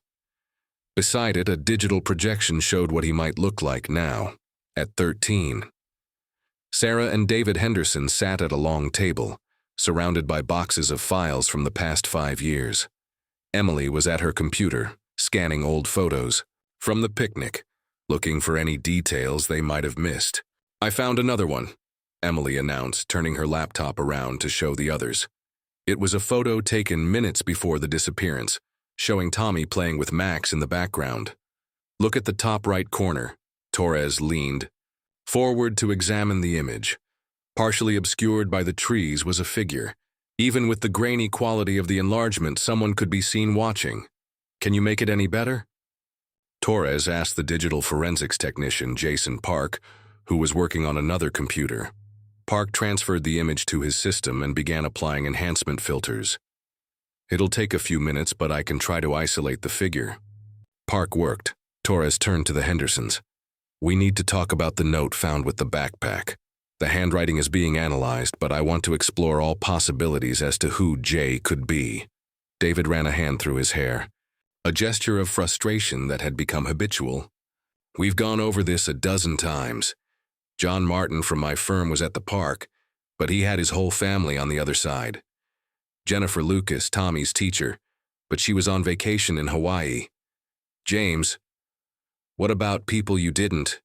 Beside it, a digital projection showed what he might look like now, at 13. Sarah and David Henderson sat at a long table, surrounded by boxes of files from the past 5 years. Emily was at her computer, scanning old photos from the picnic, looking for any details they might have missed. I found another one, Emily announced, turning her laptop around to show the others. It was a photo taken minutes before the disappearance, showing Tommy playing with Max in the background. Look at the top right corner. Torres leaned forward to examine the image. Partially obscured by the trees was a figure. Even with the grainy quality of the enlargement, someone could be seen watching. Can you make it any better? Torres asked the digital forensics technician, Jason Park, who was working on another computer. Park transferred the image to his system and began applying enhancement filters. It'll take a few minutes, but I can try to isolate the figure. Park worked. Torres turned to the Hendersons. We need to talk about the note found with the backpack. The handwriting is being analyzed, but I want to explore all possibilities as to who Jay could be. David ran a hand through his hair, a gesture of frustration that had become habitual. We've gone over this a dozen times. John Martin from my firm was at the park, but he had his whole family on the other side. Jennifer Lucas, Tommy's teacher, but she was on vacation in Hawaii. James, what about people you didn't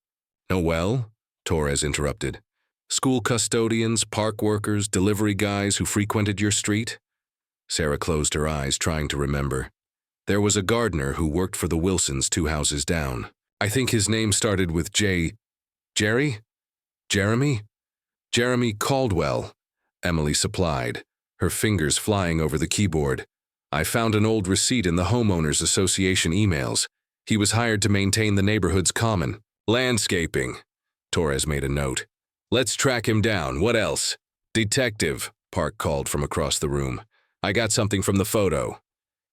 know well? Torres interrupted. School custodians, park workers, delivery guys who frequented your street? Sarah closed her eyes, trying to remember. There was a gardener who worked for the Wilsons 2 houses down. I think his name started with J. Jerry? Jeremy? Jeremy Caldwell, Emily supplied, her fingers flying over the keyboard. I found an old receipt in the Homeowners Association emails. He was hired to maintain the neighborhood's common. Landscaping. Torres made a note. Let's track him down. What else? Detective, Park called from across the room. I got something from the photo.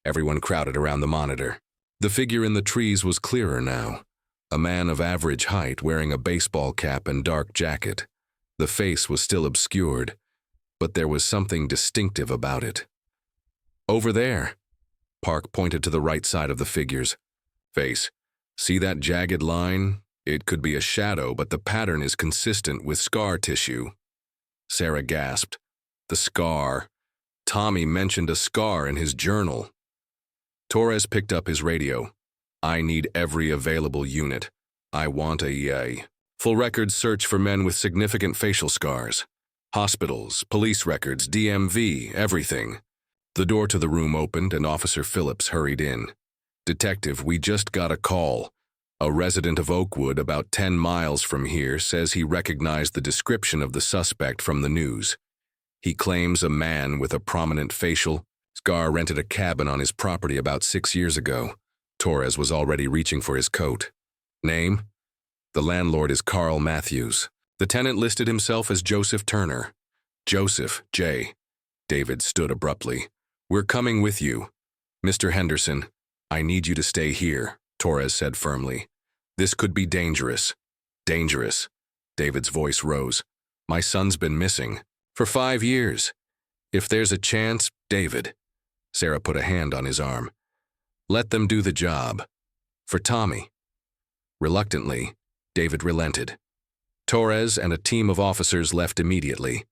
Everyone crowded around the monitor. The figure in the trees was clearer now. A man of average height wearing a baseball cap and dark jacket. The face was still obscured, but there was something distinctive about it. Over there. Park pointed to the right side of the figure's face. See that jagged line? It could be a shadow, but the pattern is consistent with scar tissue. Sarah gasped. The scar. Tommy mentioned a scar in his journal. Torres picked up his radio. I need every available unit. I want a full record search for men with significant facial scars. Hospitals, police records, DMV, everything. The door to the room opened and Officer Phillips hurried in. Detective, we just got a call. A resident of Oakwood, about 10 miles from here, says he recognized the description of the suspect from the news. He claims a man with a prominent facial scar rented a cabin on his property about 6 years ago. Torres was already reaching for his coat. Name? The landlord is Carl Matthews. The tenant listed himself as Joseph Turner. Joseph, J. David stood abruptly. We're coming with you. Mr. Henderson, I need you to stay here, Torres said firmly. This could be dangerous. Dangerous. David's voice rose. My son's been missing. For 5 years. If there's a chance, David. Sarah put a hand on his arm. Let them do the job. For Tommy. Reluctantly, David relented. Torres and a team of officers left immediately,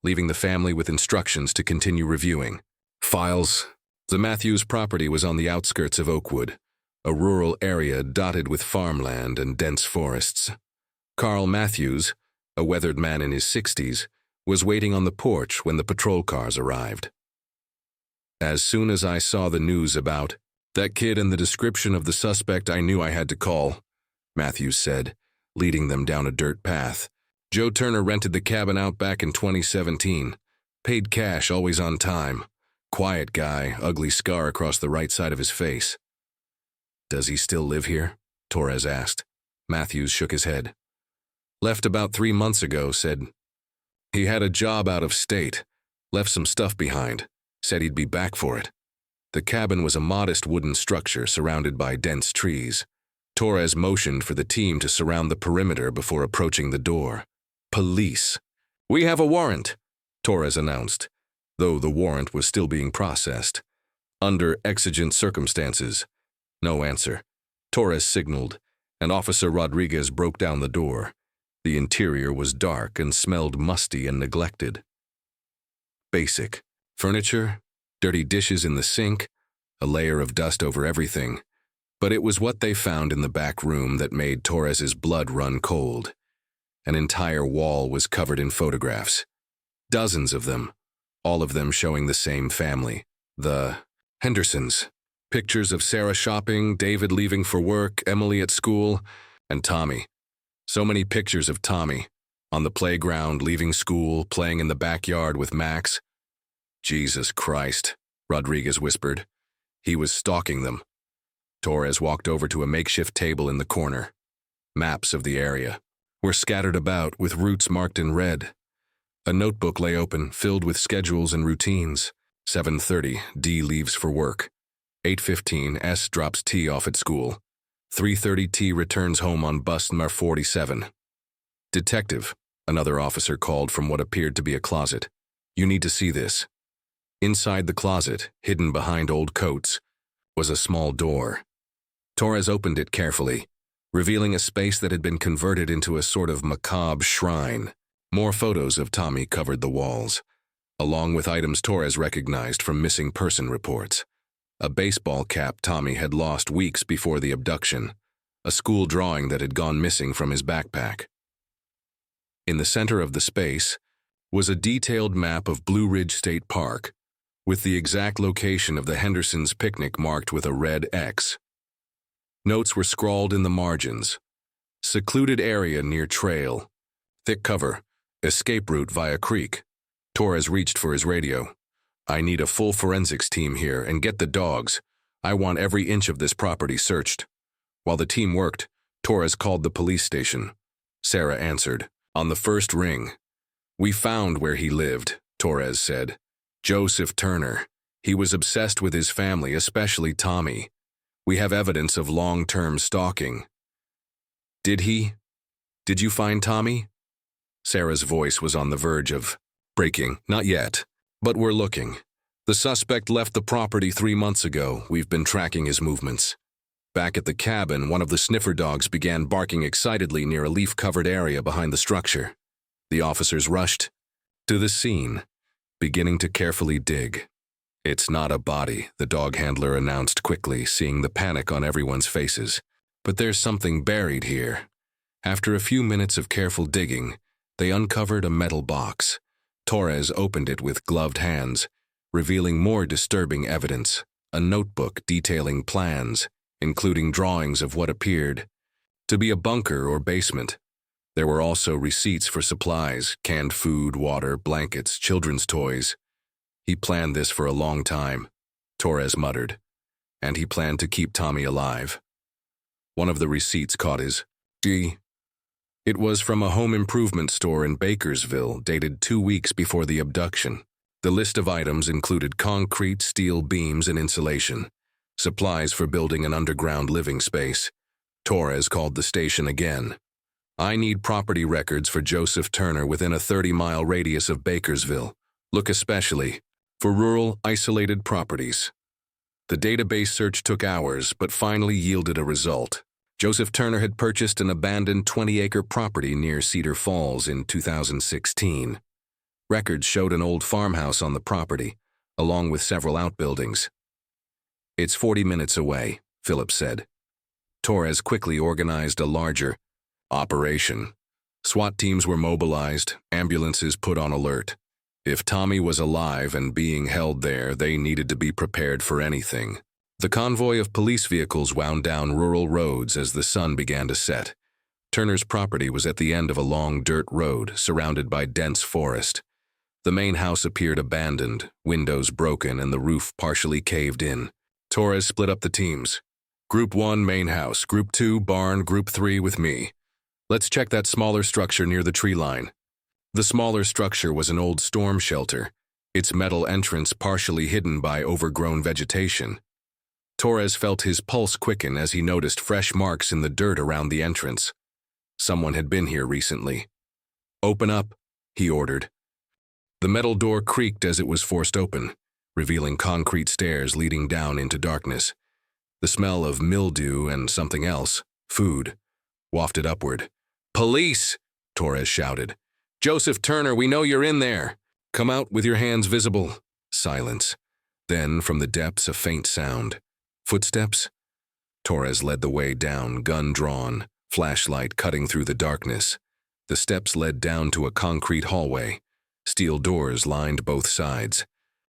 leaving the family with instructions to continue reviewing. Files. The Matthews property was on the outskirts of Oakwood, a rural area dotted with farmland and dense forests. Carl Matthews, a weathered man in his 60s, was waiting on the porch when the patrol cars arrived. As soon as I saw the news about that kid and the description of the suspect, I knew I had to call, Matthews said, leading them down a dirt path. Joe Turner rented the cabin out back in 2017. Paid cash, always on time. Quiet guy, ugly scar across the right side of his face. Does he still live here? Torres asked. Matthews shook his head. Left about 3 months ago, said he had a job out of state. Left some stuff behind. Said he'd be back for it. The cabin was a modest wooden structure surrounded by dense trees. Torres motioned for the team to surround the perimeter before approaching the door. Police. We have a warrant, Torres announced, though the warrant was still being processed. Under exigent circumstances. No answer. Torres signaled, and Officer Rodriguez broke down the door. The interior was dark and smelled musty and neglected. Basic. Furniture, dirty dishes in the sink, a layer of dust over everything. But it was what they found in the back room that made Torres's blood run cold. An entire wall was covered in photographs. Dozens of them, all of them showing the same family, the Hendersons. Pictures of Sarah shopping, David leaving for work, Emily at school, and Tommy. So many pictures of Tommy, on the playground, leaving school, playing in the backyard with Max. Jesus Christ, Rodriguez whispered. He was stalking them. Torres walked over to a makeshift table in the corner. Maps of the area were scattered about with routes marked in red. A notebook lay open, filled with schedules and routines. 7:30, D leaves for work. 8:15, S drops T off at school. 3:30, T returns home on bus number 47. Detective, another officer called from what appeared to be a closet. You need to see this. Inside the closet, hidden behind old coats, was a small door. Torres opened it carefully, revealing a space that had been converted into a sort of macabre shrine. More photos of Tommy covered the walls, along with items Torres recognized from missing person reports. A baseball cap Tommy had lost weeks before the abduction, a school drawing that had gone missing from his backpack. In the center of the space was a detailed map of Blue Ridge State Park, with the exact location of the Hendersons' picnic marked with a red X. Notes were scrawled in the margins. Secluded area near trail. Thick cover. Escape route via creek. Torres reached for his radio. I need a full forensics team here, and get the dogs. I want every inch of this property searched. While the team worked, Torres called the police station. Sarah answered. On the first ring. We found where he lived, Torres said. Joseph Turner. He was obsessed with his family, especially Tommy. We have evidence of long-term stalking. Did you find Tommy? Sarah's voice was on the verge of breaking. Not yet, but we're looking. The suspect left the property 3 months ago. We've been tracking his movements. Back at the cabin, one of the sniffer dogs began barking excitedly near a leaf-covered area behind the structure. The officers rushed to the scene, beginning to carefully dig. It's not a body, the dog handler announced quickly, seeing the panic on everyone's faces. But there's something buried here. After a few minutes of careful digging, they uncovered a metal box. Torres opened it with gloved hands, revealing more disturbing evidence, a notebook detailing plans, including drawings of what appeared to be a bunker or basement. There were also receipts for supplies, canned food, water, blankets, children's toys. He planned this for a long time, Torres muttered, and he planned to keep Tommy alive. One of the receipts caught his eye. It was from a home improvement store in Bakersville, dated 2 weeks before the abduction. The list of items included concrete, steel beams, and insulation, supplies for building an underground living space. Torres called the station again. I need property records for Joseph Turner within a 30-mile radius of Bakersville. Look especially for rural, isolated properties. The database search took hours, but finally yielded a result. Joseph Turner had purchased an abandoned 20-acre property near Cedar Falls in 2016. Records showed an old farmhouse on the property, along with several outbuildings. It's 40 minutes away, Philip said. Torres quickly organized a larger operation. SWAT teams were mobilized, ambulances put on alert. If Tommy was alive and being held there, they needed to be prepared for anything. The convoy of police vehicles wound down rural roads as the sun began to set. Turner's property was at the end of a long dirt road, surrounded by dense forest. The main house appeared abandoned, windows broken and the roof partially caved in. Torres split up the teams. Group 1, main house. Group 2, barn. Group 3, with me. Let's check that smaller structure near the tree line. The smaller structure was an old storm shelter, its metal entrance partially hidden by overgrown vegetation. Torres felt his pulse quicken as he noticed fresh marks in the dirt around the entrance. Someone had been here recently. Open up, he ordered. The metal door creaked as it was forced open, revealing concrete stairs leading down into darkness. The smell of mildew and something else, food, wafted upward. Police! Torres shouted. Joseph Turner, we know you're in there. Come out with your hands visible. Silence. Then, from the depths, a faint sound. Footsteps? Torres led the way down, gun drawn, flashlight cutting through the darkness. The steps led down to a concrete hallway. Steel doors lined both sides.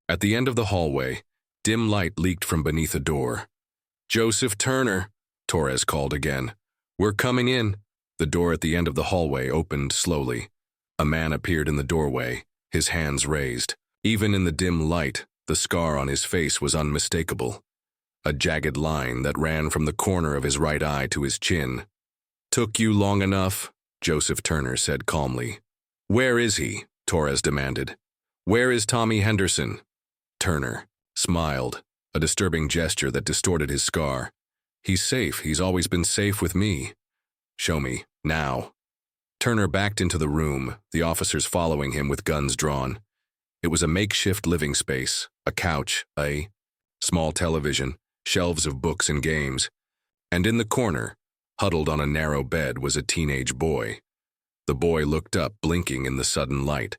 At the end of the hallway, dim light leaked from beneath a door. Joseph Turner, Torres called again. We're coming in. The door at the end of the hallway opened slowly. A man appeared in the doorway, his hands raised. Even in the dim light, the scar on his face was unmistakable. A jagged line that ran from the corner of his right eye to his chin. Took you long enough, Joseph Turner said calmly. Where is he? Torres demanded. Where is Tommy Henderson? Turner smiled, a disturbing gesture that distorted his scar. He's safe. He's always been safe with me. Show me, now. Turner backed into the room, the officers following him with guns drawn. It was a makeshift living space, a couch, a small television, shelves of books and games. And in the corner, huddled on a narrow bed, was a teenage boy. The boy looked up, blinking in the sudden light.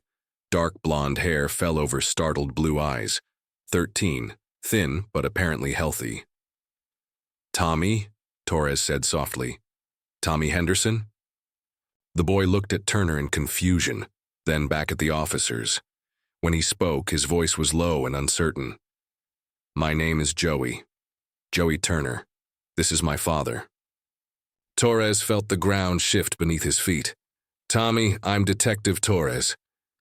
Dark blonde hair fell over startled blue eyes. 13, thin but apparently healthy. Tommy, Torres said softly. Tommy Henderson? The boy looked at Turner in confusion, then back at the officers. When he spoke, his voice was low and uncertain. My name is Joey. Joey Turner. This is my father. Torres felt the ground shift beneath his feet. Tommy, I'm Detective Torres.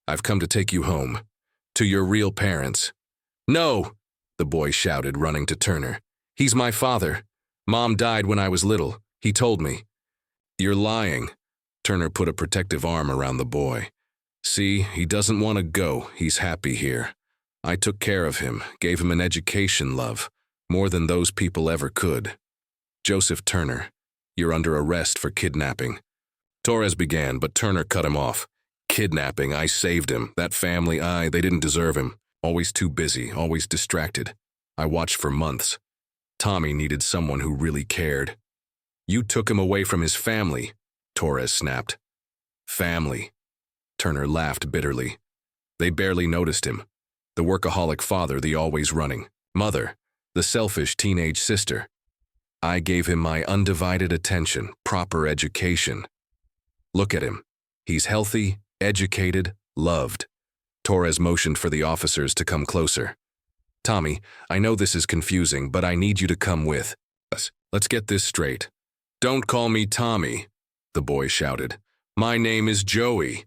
I've come to take you home. To your real parents. No, the boy shouted, running to Turner. He's my father. Mom died when I was little. He told me. You're lying. Turner put a protective arm around the boy. See, he doesn't want to go. He's happy here. I took care of him, gave him an education, love, more than those people ever could. Joseph Turner, you're under arrest for kidnapping. Torres began, but Turner cut him off. Kidnapping, I saved him. That family, they didn't deserve him. Always too busy, always distracted. I watched for months. Tommy needed someone who really cared. You took him away from his family, Torres snapped. Family. Turner laughed bitterly. They barely noticed him. The workaholic father, the always running. Mother, the selfish teenage sister. I gave him my undivided attention, proper education. Look at him. He's healthy, educated, loved. Torres motioned for the officers to come closer. Tommy, I know this is confusing, but I need you to come with us. Let's get this straight. Don't call me Tommy, the boy shouted. My name is Joey.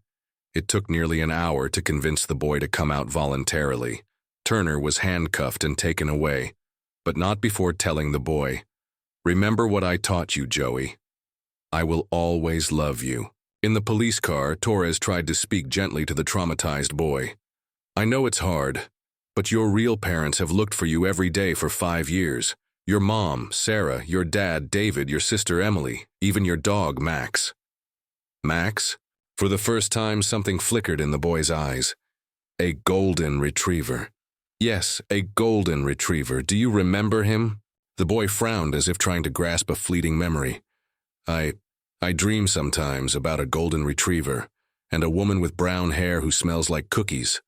It took nearly an hour to convince the boy to come out voluntarily. Turner was handcuffed and taken away, but not before telling the boy, remember what I taught you, Joey. I will always love you. In the police car, Torres tried to speak gently to the traumatized boy. I know it's hard, but your real parents have looked for you every day for 5 years. Your mom, Sarah, your dad, David, your sister, Emily, even your dog, Max. Max? For the first time, something flickered in the boy's eyes. A golden retriever. Yes, a golden retriever. Do you remember him? The boy frowned as if trying to grasp a fleeting memory. I dream sometimes about a golden retriever and a woman with brown hair who smells like cookies.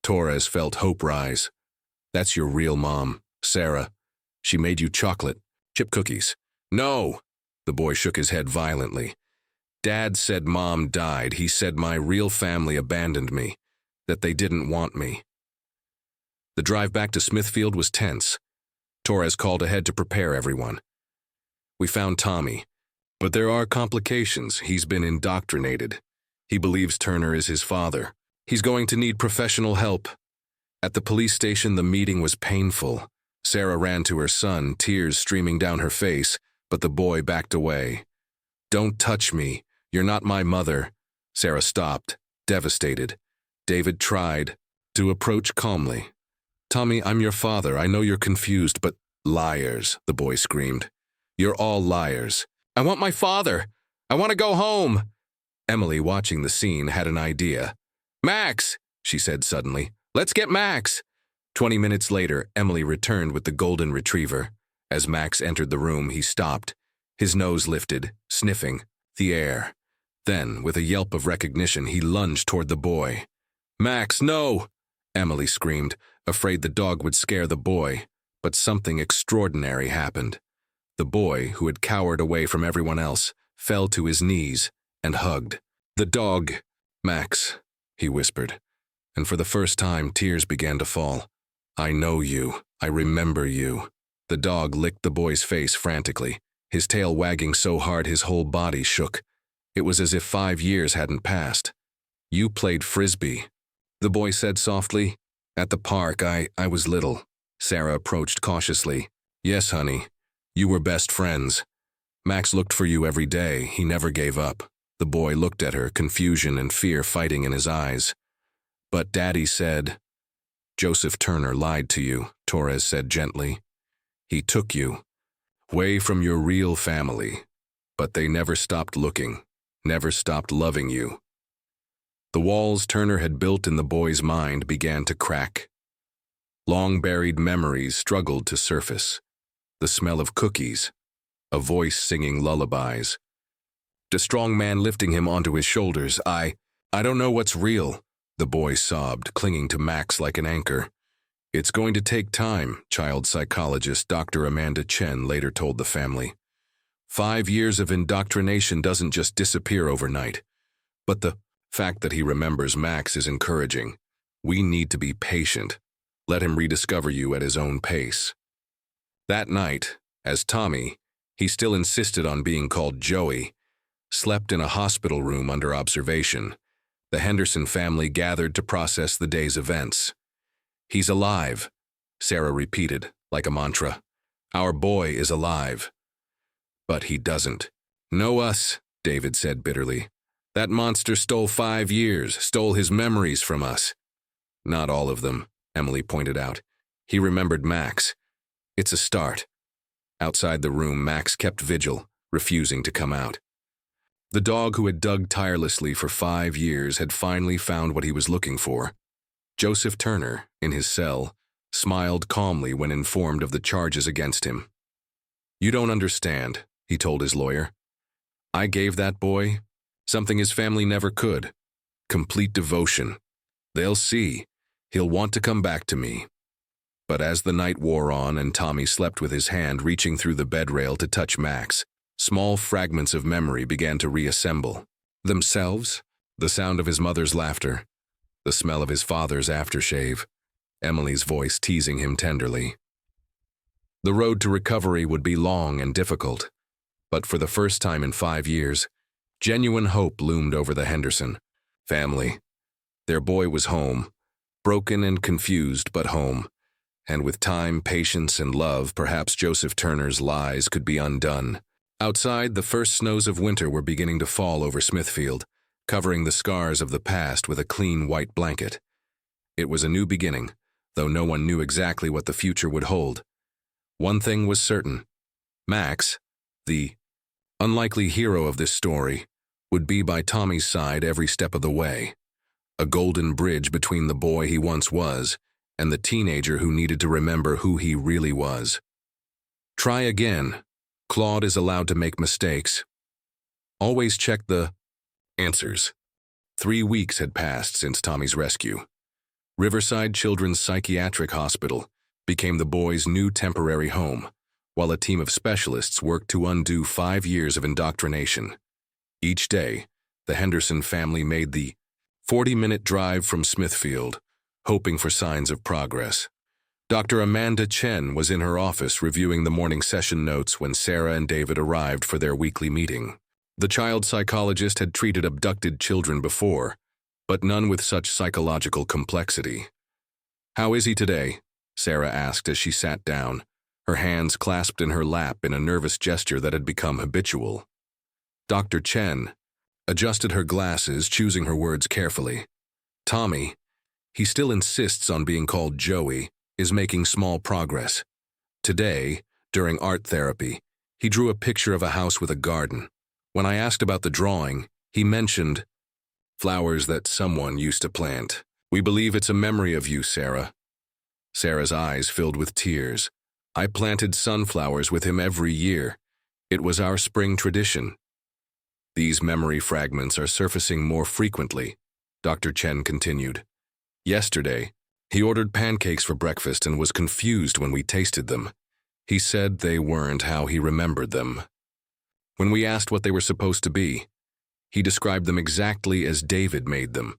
Torres felt hope rise. That's your real mom, Sarah. She made you chocolate, chip cookies. No! The boy shook his head violently. Dad said Mom died. He said my real family abandoned me, that they didn't want me. The drive back to Smithfield was tense. Torres called ahead to prepare everyone. We found Tommy, but there are complications. He's been indoctrinated. He believes Turner is his father. He's going to need professional help. At the police station, the meeting was painful. Sarah ran to her son, tears streaming down her face, but the boy backed away. Don't touch me. You're not my mother. Sarah stopped, devastated. David tried to approach calmly. Tommy, I'm your father. I know you're confused, but liars, the boy screamed. You're all liars. I want my father. I want to go home. Emily, watching the scene, had an idea. Max, she said suddenly. Let's get Max. 20 minutes later, Emily returned with the golden retriever. As Max entered the room, he stopped, his nose lifted, sniffing the air. Then, with a yelp of recognition, he lunged toward the boy. Max, no! Emily screamed, afraid the dog would scare the boy. But something extraordinary happened. The boy, who had cowered away from everyone else, fell to his knees and hugged. The dog, Max, he whispered, and for the first time tears began to fall. I know you. I remember you. The dog licked the boy's face frantically, his tail wagging so hard his whole body shook. It was as if 5 years hadn't passed. You played frisbee, the boy said softly. At the park, I was little. Sarah approached cautiously. Yes, honey. You were best friends. Max looked for you every day. He never gave up. The boy looked at her, confusion and fear fighting in his eyes. But Daddy said, Joseph Turner lied to you, Torres said gently. He took you away from your real family, but they never stopped looking, never stopped loving you. The walls Turner had built in the boy's mind began to crack. Long-buried memories struggled to surface. The smell of cookies, a voice singing lullabies. A strong man lifting him onto his shoulders. I don't know what's real, the boy sobbed, clinging to Max like an anchor. It's going to take time, child psychologist Dr. Amanda Chen later told the family. 5 years of indoctrination doesn't just disappear overnight. But the fact that he remembers Max is encouraging. We need to be patient. Let him rediscover you at his own pace. That night, as Tommy, he still insisted on being called Joey, slept in a hospital room under observation. The Henderson family gathered to process the day's events. He's alive, Sarah repeated, like a mantra. Our boy is alive. But he doesn't know us, David said bitterly. That monster stole 5 years, stole his memories from us. Not all of them, Emily pointed out. He remembered Max. It's a start. Outside the room, Max kept vigil, refusing to come out. The dog who had dug tirelessly for 5 years had finally found what he was looking for. Joseph Turner, in his cell, smiled calmly when informed of the charges against him. You don't understand, he told his lawyer. I gave that boy something his family never could. Complete devotion. They'll see. He'll want to come back to me. But as the night wore on and Tommy slept with his hand reaching through the bed rail to touch Max, small fragments of memory began to reassemble. Themselves, the sound of his mother's laughter, the smell of his father's aftershave, Emily's voice teasing him tenderly. The road to recovery would be long and difficult, but for the first time in 5 years, genuine hope loomed over the Henderson family. Their boy was home, broken and confused, but home. And with time, patience, and love, perhaps Joseph Turner's lies could be undone. Outside, the first snows of winter were beginning to fall over Smithfield, covering the scars of the past with a clean white blanket. It was a new beginning, though no one knew exactly what the future would hold. One thing was certain. Max, the unlikely hero of this story, would be by Tommy's side every step of the way. A golden bridge between the boy he once was and the teenager who needed to remember who he really was. Try again. Claude is allowed to make mistakes. Always check the answers. 3 weeks had passed since Tommy's rescue. Riverside Children's Psychiatric Hospital became the boy's new temporary home, while a team of specialists worked to undo 5 years of indoctrination. Each day, the Henderson family made the 40-minute drive from Smithfield, hoping for signs of progress. Dr. Amanda Chen was in her office reviewing the morning session notes when Sarah and David arrived for their weekly meeting. The child psychologist had treated abducted children before, but none with such psychological complexity. How is he today? Sarah asked as she sat down, her hands clasped in her lap in a nervous gesture that had become habitual. Dr. Chen adjusted her glasses, choosing her words carefully. Tommy, he still insists on being called Joey, is making small progress. Today, during art therapy, he drew a picture of a house with a garden. When I asked about the drawing, he mentioned flowers that someone used to plant. We believe it's a memory of you, Sarah. Sarah's eyes filled with tears. I planted sunflowers with him every year. It was our spring tradition. These memory fragments are surfacing more frequently, Dr. Chen continued. Yesterday, he ordered pancakes for breakfast and was confused when we tasted them. He said they weren't how he remembered them. When we asked what they were supposed to be, he described them exactly as David made them,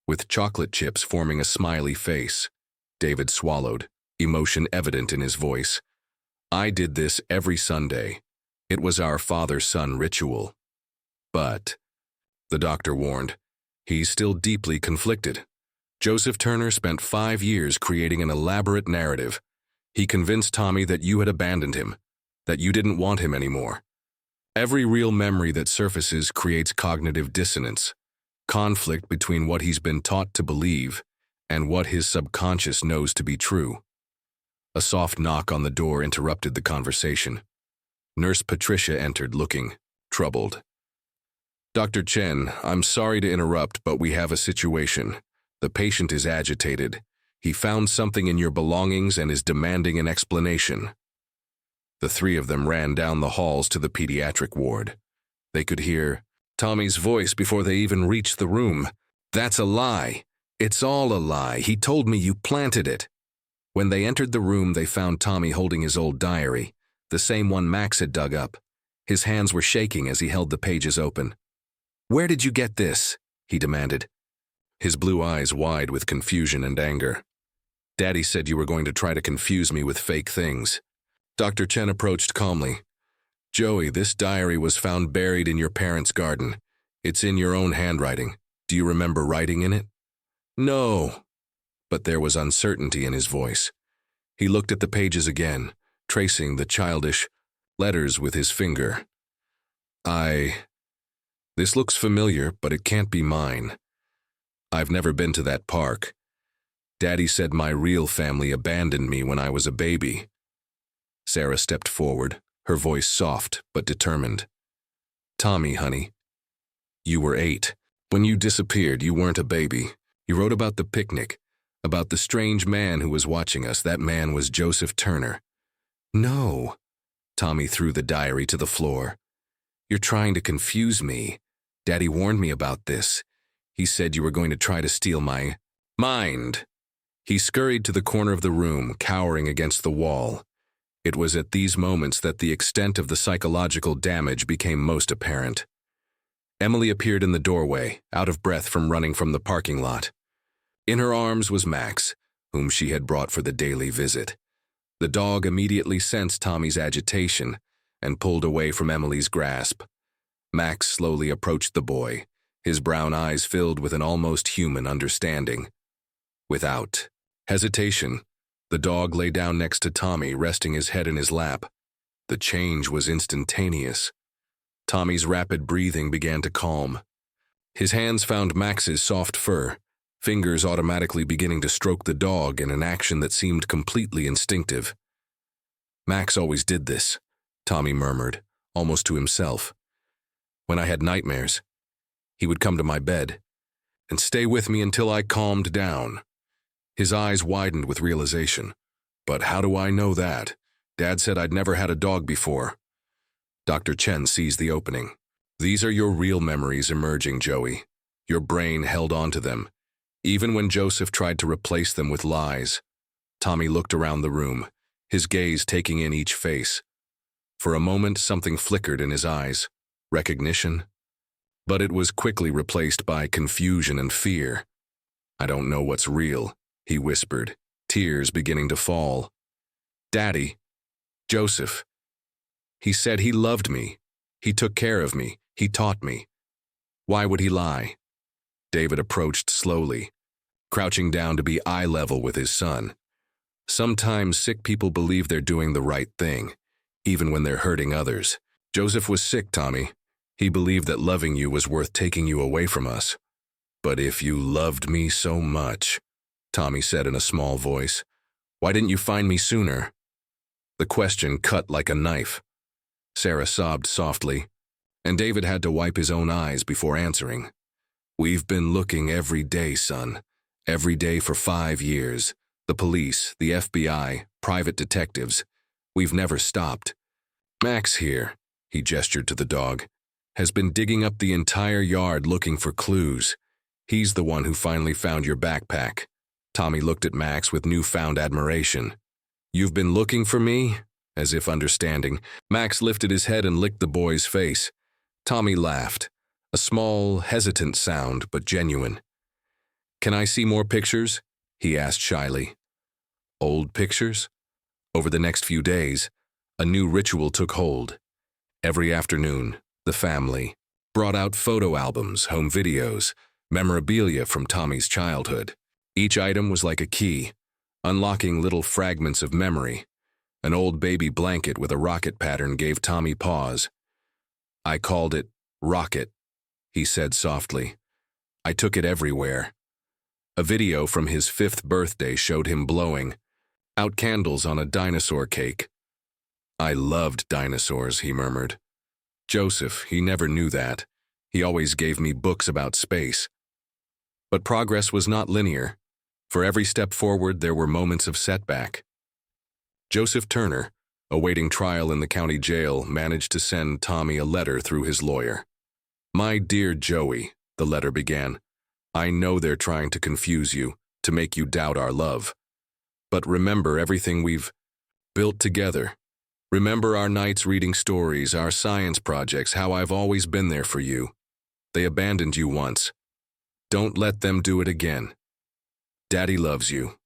with chocolate chips forming a smiley face. David swallowed, emotion evident in his voice. I did this every Sunday. It was our father-son ritual. But, the doctor warned, he's still deeply conflicted. Joseph Turner spent 5 years creating an elaborate narrative. He convinced Tommy that you had abandoned him, that you didn't want him anymore. Every real memory that surfaces creates cognitive dissonance, conflict between what he's been taught to believe and what his subconscious knows to be true. A soft knock on the door interrupted the conversation. Nurse Patricia entered, looking troubled. Dr. Chen, I'm sorry to interrupt, but we have a situation. The patient is agitated. He found something in your belongings and is demanding an explanation. The 3 of them ran down the halls to the pediatric ward. They could hear Tommy's voice before they even reached the room. That's a lie. It's all a lie. He told me you planted it. When they entered the room, they found Tommy holding his old diary, the same one Max had dug up. His hands were shaking as he held the pages open. Where did you get this? He demanded, his blue eyes wide with confusion and anger. Daddy said you were going to try to confuse me with fake things. Dr. Chen approached calmly. Joey, this diary was found buried in your parents' garden. It's in your own handwriting. Do you remember writing in it? No. But there was uncertainty in his voice. He looked at the pages again, tracing the childish letters with his finger. This looks familiar, but it can't be mine. I've never been to that park. Daddy said my real family abandoned me when I was a baby. Sarah stepped forward, her voice soft but determined. Tommy, honey, you were 8. When you disappeared, you weren't a baby. You wrote about the picnic, about the strange man who was watching us. That man was Joseph Turner. No. Tommy threw the diary to the floor. You're trying to confuse me. Daddy warned me about this. He said you were going to try to steal my mind. He scurried to the corner of the room, cowering against the wall. It was at these moments that the extent of the psychological damage became most apparent. Emily appeared in the doorway, out of breath from running from the parking lot. In her arms was Max, whom she had brought for the daily visit. The dog immediately sensed Tommy's agitation and pulled away from Emily's grasp. Max slowly approached the boy, his brown eyes filled with an almost human understanding. Without hesitation, the dog lay down next to Tommy, resting his head in his lap. The change was instantaneous. Tommy's rapid breathing began to calm. His hands found Max's soft fur, fingers automatically beginning to stroke the dog in an action that seemed completely instinctive. Max always did this, Tommy murmured, almost to himself. When I had nightmares, he would come to my bed and stay with me until I calmed down. His eyes widened with realization. But how do I know that? Dad said I'd never had a dog before. Dr. Chen seized the opening. These are your real memories emerging, Joey. Your brain held on to them, even when Joseph tried to replace them with lies. Tommy looked around the room, his gaze taking in each face. For a moment, something flickered in his eyes. Recognition? But it was quickly replaced by confusion and fear. I don't know what's real, he whispered, tears beginning to fall. Daddy, Joseph. He said he loved me. He took care of me. He taught me. Why would he lie? David approached slowly, crouching down to be eye level with his son. Sometimes sick people believe they're doing the right thing, even when they're hurting others. Joseph was sick, Tommy. He believed that loving you was worth taking you away from us. But if you loved me so much, Tommy said in a small voice, why didn't you find me sooner? The question cut like a knife. Sarah sobbed softly, and David had to wipe his own eyes before answering. We've been looking every day, son. Every day for 5 years. The police, the FBI, private detectives. We've never stopped. Max here, he gestured to the dog, has been digging up the entire yard looking for clues. He's the one who finally found your backpack. Tommy looked at Max with newfound admiration. You've been looking for me? As if understanding, Max lifted his head and licked the boy's face. Tommy laughed, a small, hesitant sound, but genuine. Can I see more pictures? He asked shyly. Old pictures? Over the next few days, a new ritual took hold. Every afternoon, the family brought out photo albums, home videos, memorabilia from Tommy's childhood. Each item was like a key, unlocking little fragments of memory. An old baby blanket with a rocket pattern gave Tommy pause. I called it Rocket, he said softly. I took it everywhere. A video from his 5th birthday showed him blowing out candles on a dinosaur cake. I loved dinosaurs, he murmured. Joseph, he never knew that. He always gave me books about space. But progress was not linear. For every step forward, there were moments of setback. Joseph Turner, awaiting trial in the county jail, managed to send Tommy a letter through his lawyer. My dear Joey, the letter began, I know they're trying to confuse you, to make you doubt our love. But remember everything we've built together. Remember our nights reading stories, our science projects, how I've always been there for you. They abandoned you once. Don't let them do it again. Daddy loves you.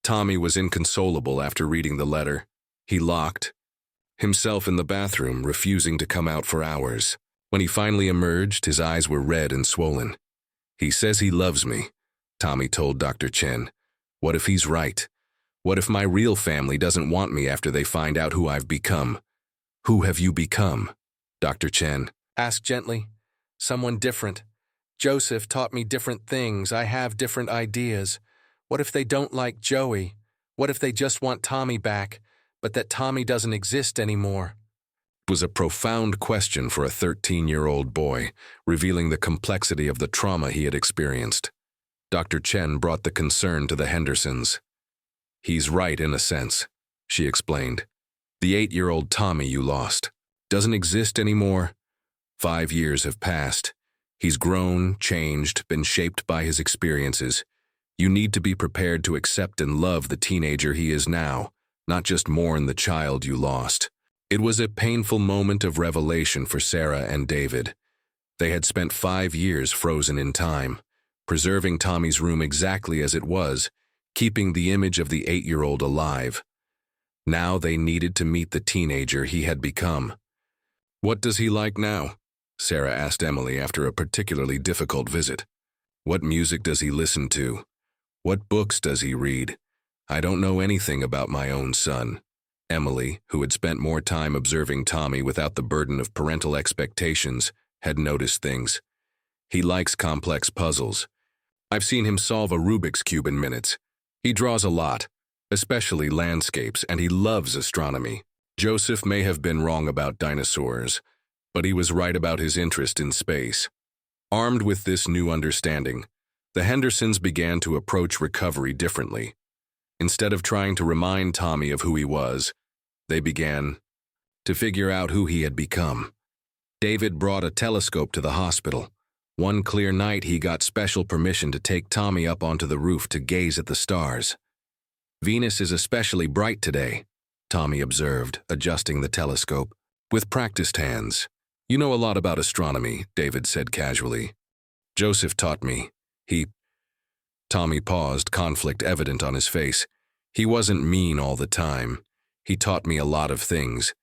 Tommy was inconsolable after reading the letter. He locked himself in the bathroom, refusing to come out for hours. When he finally emerged, his eyes were red and swollen. He says he loves me, Tommy told Dr. Chen. What if he's right? What if my real family doesn't want me after they find out who I've become? Who have you become? Dr. Chen asked gently. Someone different. Joseph taught me different things. I have different ideas. What if they don't like Joey? What if they just want Tommy back, but that Tommy doesn't exist anymore? It was a profound question for a 13-year-old boy, revealing the complexity of the trauma he had experienced. Dr. Chen brought the concern to the Hendersons. "He's right in a sense," she explained. "The 8-year-old Tommy you lost doesn't exist anymore. 5 years have passed. He's grown, changed, been shaped by his experiences. You need to be prepared to accept and love the teenager he is now, not just mourn the child you lost." It was a painful moment of revelation for Sarah and David. They had spent 5 years frozen in time, preserving Tommy's room exactly as it was, keeping the image of the 8-year-old alive. Now they needed to meet the teenager he had become. "What does he like now?" Sarah asked Emily after a particularly difficult visit. "What music does he listen to? What books does he read? I don't know anything about my own son." Emily, who had spent more time observing Tommy without the burden of parental expectations, had noticed things. "He likes complex puzzles. I've seen him solve a Rubik's Cube in minutes. He draws a lot, especially landscapes, and he loves astronomy." Joseph may have been wrong about dinosaurs, but he was right about his interest in space. Armed with this new understanding, the Hendersons began to approach recovery differently. Instead of trying to remind Tommy of who he was, they began to figure out who he had become. David brought a telescope to the hospital. One clear night, he got special permission to take Tommy up onto the roof to gaze at the stars. "Venus is especially bright today," Tommy observed, adjusting the telescope. "With practiced hands." "You know a lot about astronomy," David said casually. "Joseph taught me. Tommy paused, conflict evident on his face. "He wasn't mean all the time. He taught me a lot of things.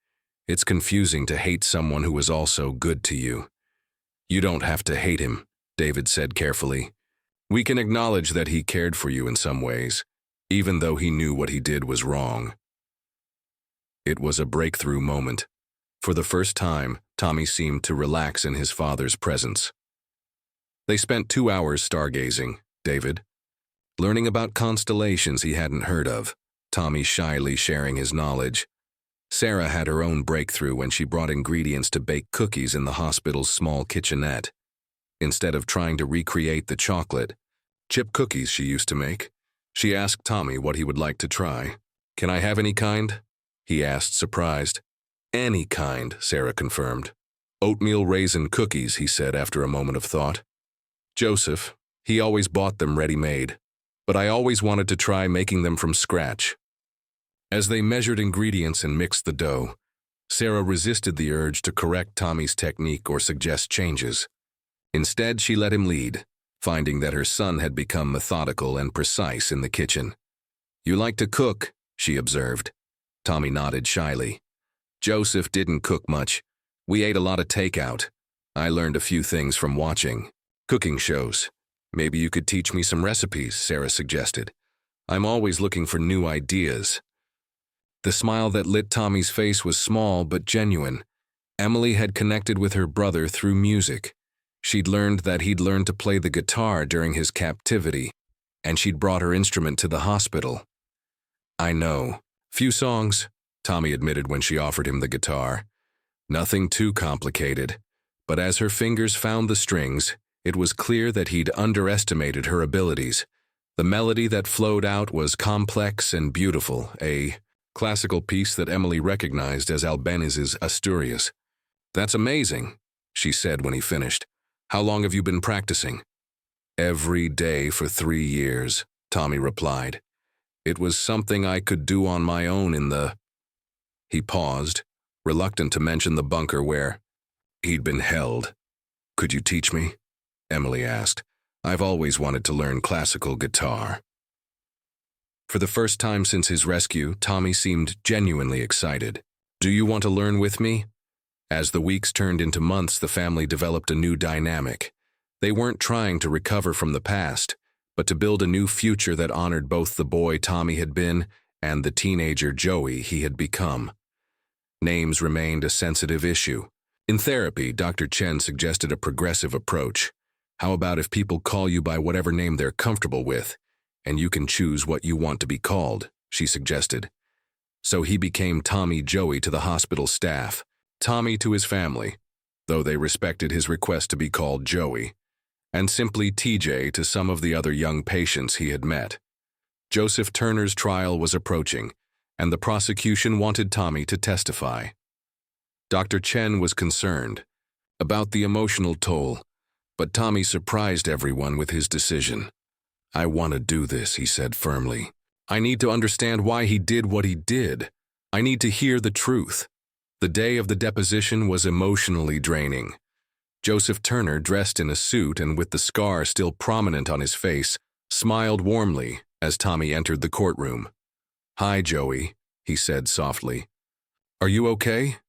It's confusing to hate someone who was also good to you." "You don't have to hate him," David said carefully. "We can acknowledge that he cared for you in some ways, even though he knew what he did was wrong." It was a breakthrough moment. For the first time, Tommy seemed to relax in his father's presence. They spent 2 hours stargazing, David, learning about constellations he hadn't heard of, Tommy shyly sharing his knowledge. Sarah had her own breakthrough when she brought ingredients to bake cookies in the hospital's small kitchenette. Instead of trying to recreate the chocolate chip cookies she used to make, she asked Tommy what he would like to try. "Can I have any kind?" he asked, surprised. "Any kind," Sarah confirmed. "Oatmeal raisin cookies," he said after a moment of thought. "Joseph, he always bought them ready-made, but I always wanted to try making them from scratch." As they measured ingredients and mixed the dough, Sarah resisted the urge to correct Tommy's technique or suggest changes. Instead, she let him lead, finding that her son had become methodical and precise in the kitchen. "You like to cook," she observed. Tommy nodded shyly. "Joseph didn't cook much. We ate a lot of takeout. I learned a few things from watching cooking shows. Maybe you could teach me some recipes," Sarah suggested. "I'm always looking for new ideas." The smile that lit Tommy's face was small but genuine. Emily had connected with her brother through music. She'd learned that he'd learned to play the guitar during his captivity, and she'd brought her instrument to the hospital. "I know. Few songs," Tommy admitted when she offered him the guitar. Nothing too complicated, but as her fingers found the strings, it was clear that he'd underestimated her abilities. The melody that flowed out was complex and beautiful, a classical piece that Emily recognized as Albéniz's Asturias. "That's amazing," she said when he finished. "How long have you been practicing?" "Every day for 3 years," Tommy replied. "It was something I could do on my own in the—" He paused, reluctant to mention the bunker where he'd been held. "Could you teach me?" Emily asked. "I've always wanted to learn classical guitar." For the first time since his rescue, Tommy seemed genuinely excited. "Do you want to learn with me?" As the weeks turned into months, the family developed a new dynamic. They weren't trying to recover from the past, but to build a new future that honored both the boy Tommy had been and the teenager Joey he had become. Names remained a sensitive issue. In therapy, Dr. Chen suggested a progressive approach. How about if people call you by whatever name they're comfortable with, and you can choose what you want to be called, she suggested. So he became Tommy Joey to the hospital staff, Tommy to his family, though they respected his request to be called Joey, and simply TJ to some of the other young patients he had met. Joseph Turner's trial was approaching, and the prosecution wanted Tommy to testify. Dr. Chen was concerned about the emotional toll, but Tommy surprised everyone with his decision. "I want to do this," he said firmly. "I need to understand why he did what he did. I need to hear the truth." The day of the deposition was emotionally draining. Joseph Turner, dressed in a suit and with the scar still prominent on his face, smiled warmly as Tommy entered the courtroom. "Hi, Joey," he said softly. "Are you okay?"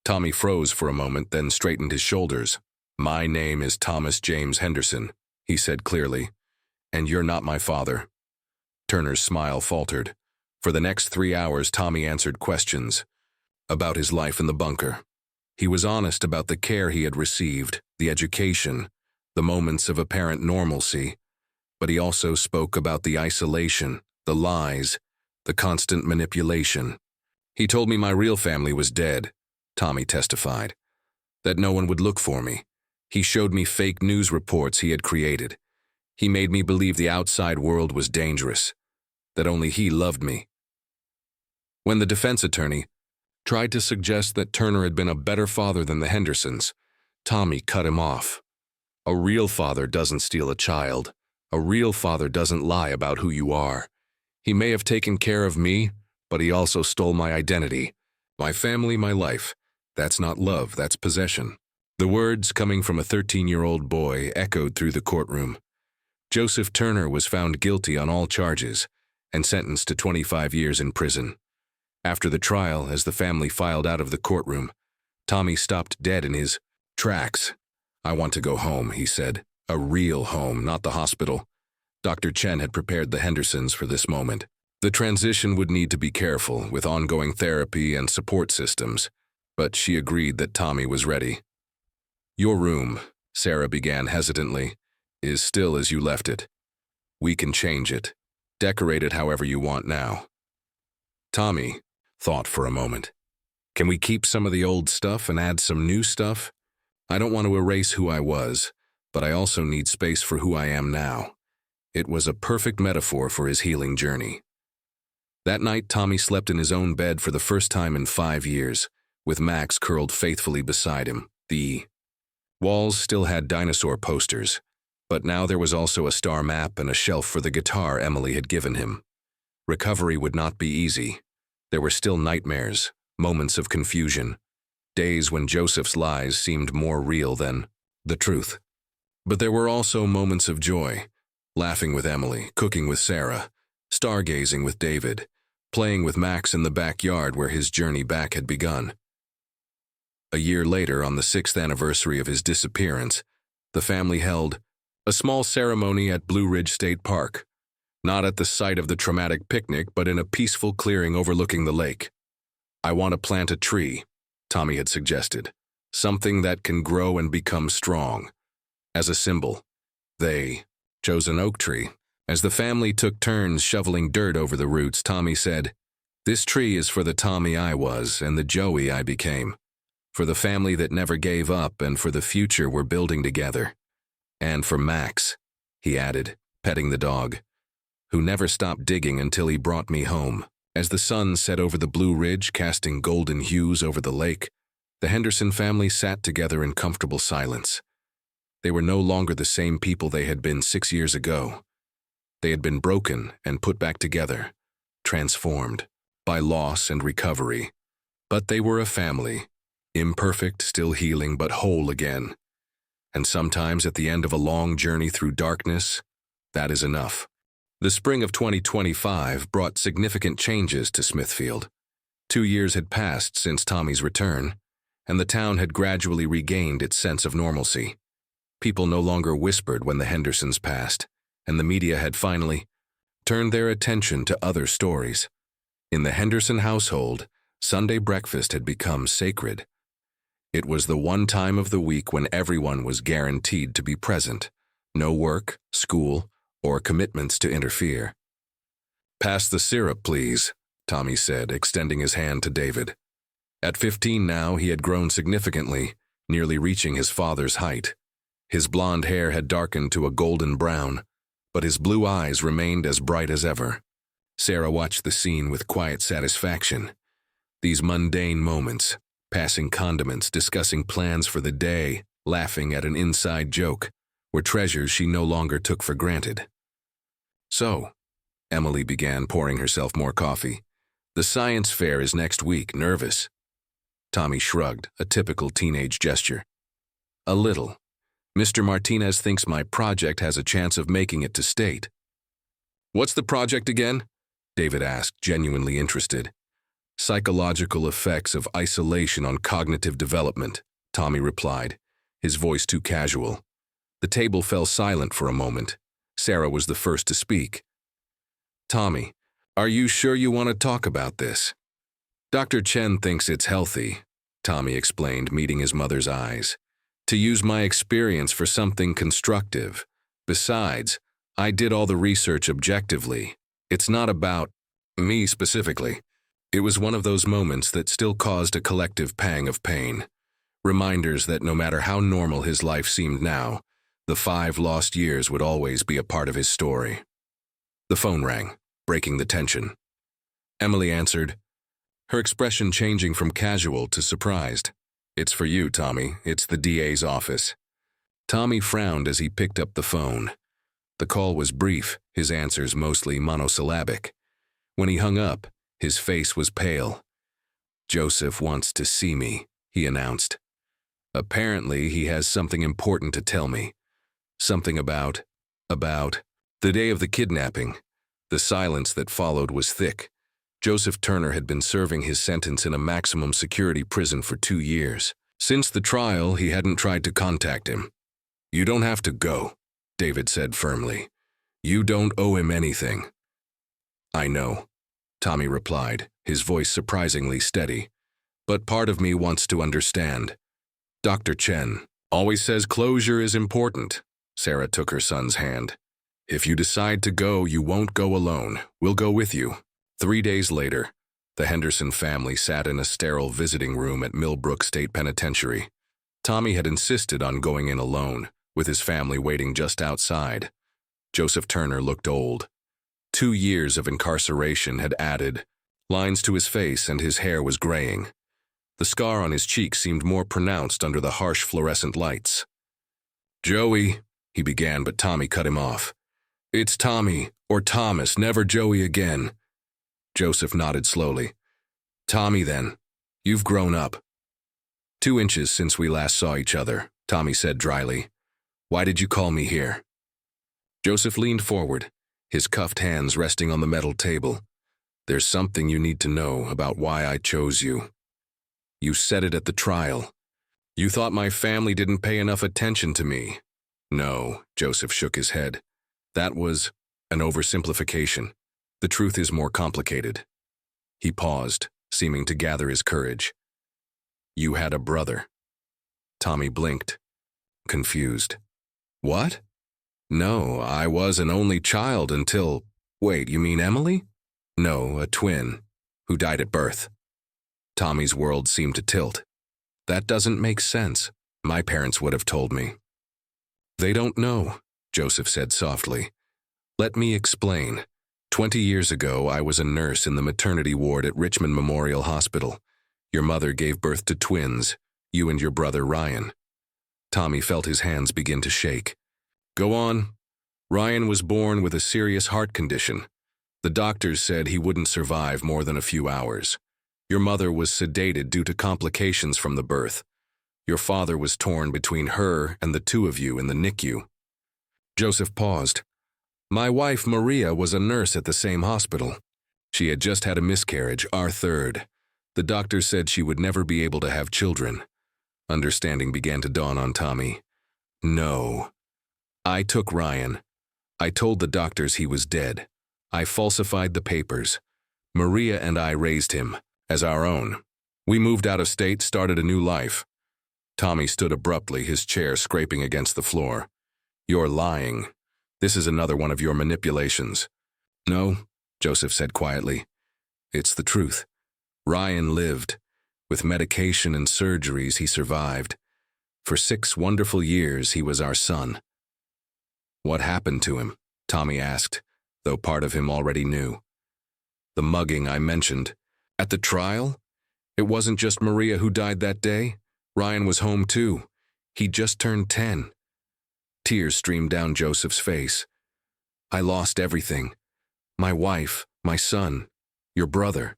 Tommy froze for a moment, then straightened his shoulders. "My name is Thomas James Henderson," he said clearly, "and you're not my father." Turner's smile faltered. For the next 3 hours, Tommy answered questions about his life in the bunker. He was honest about the care he had received, the education, the moments of apparent normalcy, but he also spoke about the isolation, the lies, the constant manipulation. "He told me my real family was dead," Tommy testified, "that no one would look for me. He showed me fake news reports he had created. He made me believe the outside world was dangerous, that only he loved me." When the defense attorney tried to suggest that Turner had been a better father than the Hendersons, Tommy cut him off. "A real father doesn't steal a child. A real father doesn't lie about who you are. He may have taken care of me, but he also stole my identity, my family, my life. That's not love, that's possession." The words coming from a 13-year-old boy echoed through the courtroom. Joseph Turner was found guilty on all charges and sentenced to 25 years in prison. After the trial, as the family filed out of the courtroom, Tommy stopped dead in his tracks. "I want to go home," he said. "A real home, not the hospital." Dr. Chen had prepared the Hendersons for this moment. The transition would need to be careful, with ongoing therapy and support systems, but she agreed that Tommy was ready. "Your room," Sarah began hesitantly, "is still as you left it. We can change it. Decorate it however you want now." Tommy thought for a moment. "Can we keep some of the old stuff and add some new stuff? I don't want to erase who I was, but I also need space for who I am now." It was a perfect metaphor for his healing journey. That night, Tommy slept in his own bed for the first time in 5 years, with Max curled faithfully beside him. The walls still had dinosaur posters, but now there was also a star map and a shelf for the guitar Emily had given him. Recovery would not be easy. There were still nightmares, moments of confusion, days when Joseph's lies seemed more real than the truth. But there were also moments of joy, laughing with Emily, cooking with Sarah, stargazing with David, playing with Max in the backyard where his journey back had begun. A year later, on the 6th anniversary of his disappearance, the family held a small ceremony at Blue Ridge State Park, not at the site of the traumatic picnic, but in a peaceful clearing overlooking the lake. "I want to plant a tree," Tommy had suggested, "something that can grow and become strong." As a symbol, they chose an oak tree. As the family took turns shoveling dirt over the roots, Tommy said, "This tree is for the Tommy I was and the Joey I became, for the family that never gave up and for the future we're building together. And for Max," he added, petting the dog, "who never stopped digging until he brought me home." As the sun set over the Blue Ridge, casting golden hues over the lake, the Henderson family sat together in comfortable silence. They were no longer the same people they had been 6 years ago. They had been broken and put back together, transformed by loss and recovery. But they were a family, imperfect, still healing, but whole again. And sometimes at the end of a long journey through darkness, that is enough. The spring of 2025 brought significant changes to Smithfield. 2 years had passed since Tommy's return, and the town had gradually regained its sense of normalcy. People no longer whispered when the Hendersons passed, and the media had finally turned their attention to other stories. In the Henderson household, Sunday breakfast had become sacred. It was the one time of the week when everyone was guaranteed to be present. No work, school, or commitments to interfere. "Pass the syrup, please," Tommy said, extending his hand to David. At 15 now, he had grown significantly, nearly reaching his father's height. His blonde hair had darkened to a golden brown, but his blue eyes remained as bright as ever. Sarah watched the scene with quiet satisfaction. These mundane moments, passing condiments, discussing plans for the day, laughing at an inside joke, were treasures she no longer took for granted. "So," Emily began, pouring herself more coffee, "the science fair is next week. Nervous?" Tommy shrugged, a typical teenage gesture. "A little. Mr. Martinez thinks my project has a chance of making it to state." "What's the project again?" David asked, genuinely interested. "Psychological effects of isolation on cognitive development," Tommy replied, his voice too casual. The table fell silent for a moment. Sarah was the first to speak. "Tommy, are you sure you want to talk about this?" "Dr. Chen thinks it's healthy," Tommy explained, meeting his mother's eyes, "to use my experience for something constructive. Besides, I did all the research objectively. It's not about me specifically." It was one of those moments that still caused a collective pang of pain. Reminders that no matter how normal his life seemed now, the 5 lost years would always be a part of his story. The phone rang, breaking the tension. Emily answered, her expression changing from casual to surprised. "It's for you, Tommy. It's the DA's office." Tommy frowned as he picked up the phone. The call was brief, his answers mostly monosyllabic. When he hung up, his face was pale. "Joseph wants to see me," he announced. "Apparently, he has something important to tell me. Something about the day of the kidnapping." The silence that followed was thick. Joseph Turner had been serving his sentence in a maximum security prison for 2 years. Since the trial, he hadn't tried to contact him. "You don't have to go," David said firmly. "You don't owe him anything." "I know," Tommy replied, his voice surprisingly steady. "But part of me wants to understand. Dr. Chen always says closure is important." Sarah took her son's hand. "If you decide to go, you won't go alone. We'll go with you." 3 days later, the Henderson family sat in a sterile visiting room at Millbrook State Penitentiary. Tommy had insisted on going in alone, with his family waiting just outside. Joseph Turner looked old. 2 years of incarceration had added lines to his face, and his hair was graying. The scar on his cheek seemed more pronounced under the harsh fluorescent lights. "Joey," he began, but Tommy cut him off. "It's Tommy, or Thomas, never Joey again." Joseph nodded slowly. "Tommy, then. You've grown up." 2 inches since we last saw each other," Tommy said dryly. "Why did you call me here?" Joseph leaned forward, his cuffed hands resting on the metal table. "There's something you need to know about why I chose you. You said it at the trial. You thought my family didn't pay enough attention to me." "No," Joseph shook his head. "That was an oversimplification. The truth is more complicated." He paused, seeming to gather his courage. "You had a brother." Tommy blinked, confused. "What?" "No, I was an only child until—" "Wait, you mean Emily?" "No, a twin, who died at birth." Tommy's world seemed to tilt. "That doesn't make sense. My parents would have told me." "They don't know," Joseph said softly. "Let me explain. 20 years ago, I was a nurse in the maternity ward at Richmond Memorial Hospital. Your mother gave birth to twins, you and your brother Ryan." Tommy felt his hands begin to shake. "Go on." "Ryan was born with a serious heart condition. The doctors said he wouldn't survive more than a few hours. Your mother was sedated due to complications from the birth. Your father was torn between her and the 2 of you in the NICU." Joseph paused. "My wife, Maria, was a nurse at the same hospital. She had just had a miscarriage, our 3rd. The doctor said she would never be able to have children." Understanding began to dawn on Tommy. "No. I took Ryan. I told the doctors he was dead. I falsified the papers. Maria and I raised him, as our own. We moved out of state, started a new life. Tommy stood abruptly, his chair scraping against the floor. "You're lying. This is another one of your manipulations." "No," Joseph said quietly. "It's the truth. Ryan lived. With medication and surgeries, he survived. For 6 wonderful years, he was our son." "What happened to him?" Tommy asked, though part of him already knew. "The mugging I mentioned. At the trial? It wasn't just Maria who died that day. Ryan was home too. He'd just turned 10. Tears streamed down Joseph's face. "I lost everything. My wife, my son, your brother."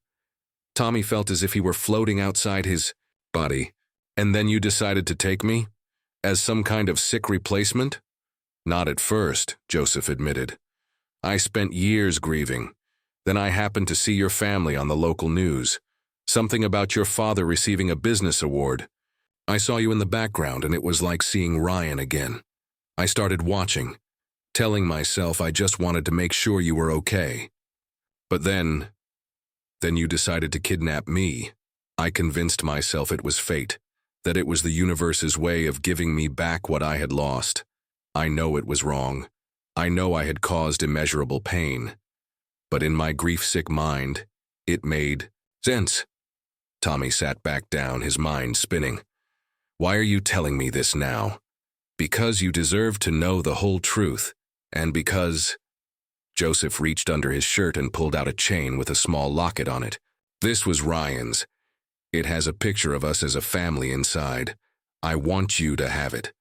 Tommy felt as if he were floating outside his body. "And then you decided to take me? As some kind of sick replacement?" "Not at first," Joseph admitted. "I spent years grieving. Then I happened to see your family on the local news. Something about your father receiving a business award. I saw you in the background, and it was like seeing Ryan again. I started watching, telling myself I just wanted to make sure you were okay. But then you decided to kidnap me. I convinced myself it was fate, that it was the universe's way of giving me back what I had lost. I know it was wrong. I know I had caused immeasurable pain. But in my grief-sick mind, it made sense." Tommy sat back down, his mind spinning. "Why are you telling me this now?" "Because you deserve to know the whole truth, and because—" Joseph reached under his shirt and pulled out a chain with a small locket on it. "This was Ryan's. It has a picture of us as a family inside. I want you to have it."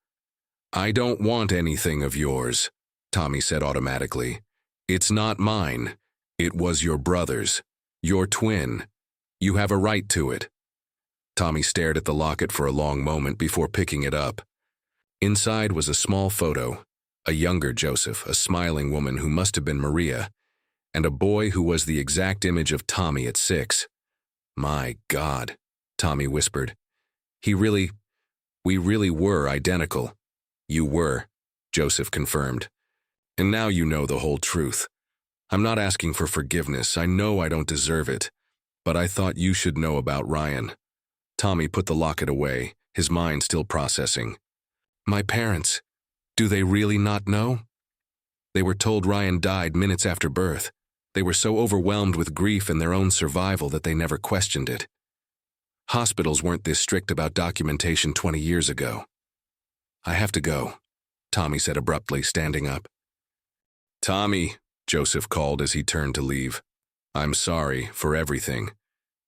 "I don't want anything of yours," Tommy said automatically. "It's not mine. It was your brother's. Your twin. You have a right to it." Tommy stared at the locket for a long moment before picking it up. Inside was a small photo, a younger Joseph, a smiling woman who must have been Maria, and a boy who was the exact image of Tommy at 6. "My God," Tommy whispered. We really were identical." "You were," Joseph confirmed. "And now you know the whole truth. I'm not asking for forgiveness. I know I don't deserve it. But I thought you should know about Ryan." Tommy put the locket away, his mind still processing. "My parents, do they really not know?" "They were told Ryan died minutes after birth. They were so overwhelmed with grief and their own survival that they never questioned it. Hospitals weren't this strict about documentation 20 years ago." "I have to go," Tommy said abruptly, standing up. "Tommy," Joseph called as he turned to leave. "I'm sorry for everything.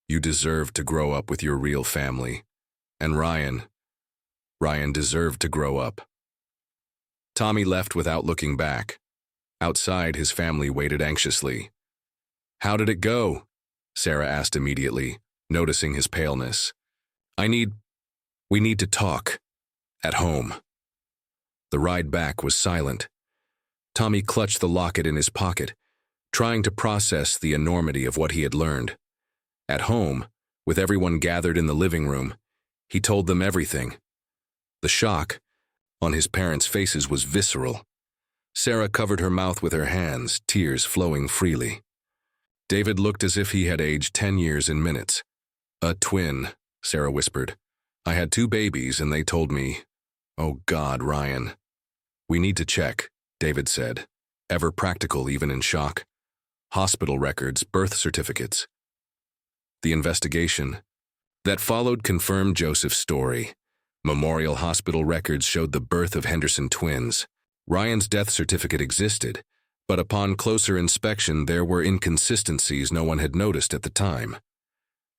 You deserve to grow up with your real family. And Ryan deserved to grow up." Tommy left without looking back. Outside, his family waited anxiously. "How did it go?" Sarah asked immediately, noticing his paleness. We need to talk. At home." The ride back was silent. Tommy clutched the locket in his pocket, trying to process the enormity of what he had learned. At home, with everyone gathered in the living room, he told them everything. The shock on his parents' faces was visceral. Sarah covered her mouth with her hands, tears flowing freely. David looked as if he had aged 10 years in minutes. "A twin," Sarah whispered. "I had 2 babies and they told me, oh God, Ryan." "We need to check," David said, ever practical even in shock. "Hospital records, birth certificates." The investigation that followed confirmed Joseph's story. Memorial Hospital records showed the birth of Henderson twins. Ryan's death certificate existed, but upon closer inspection there were inconsistencies no one had noticed at the time.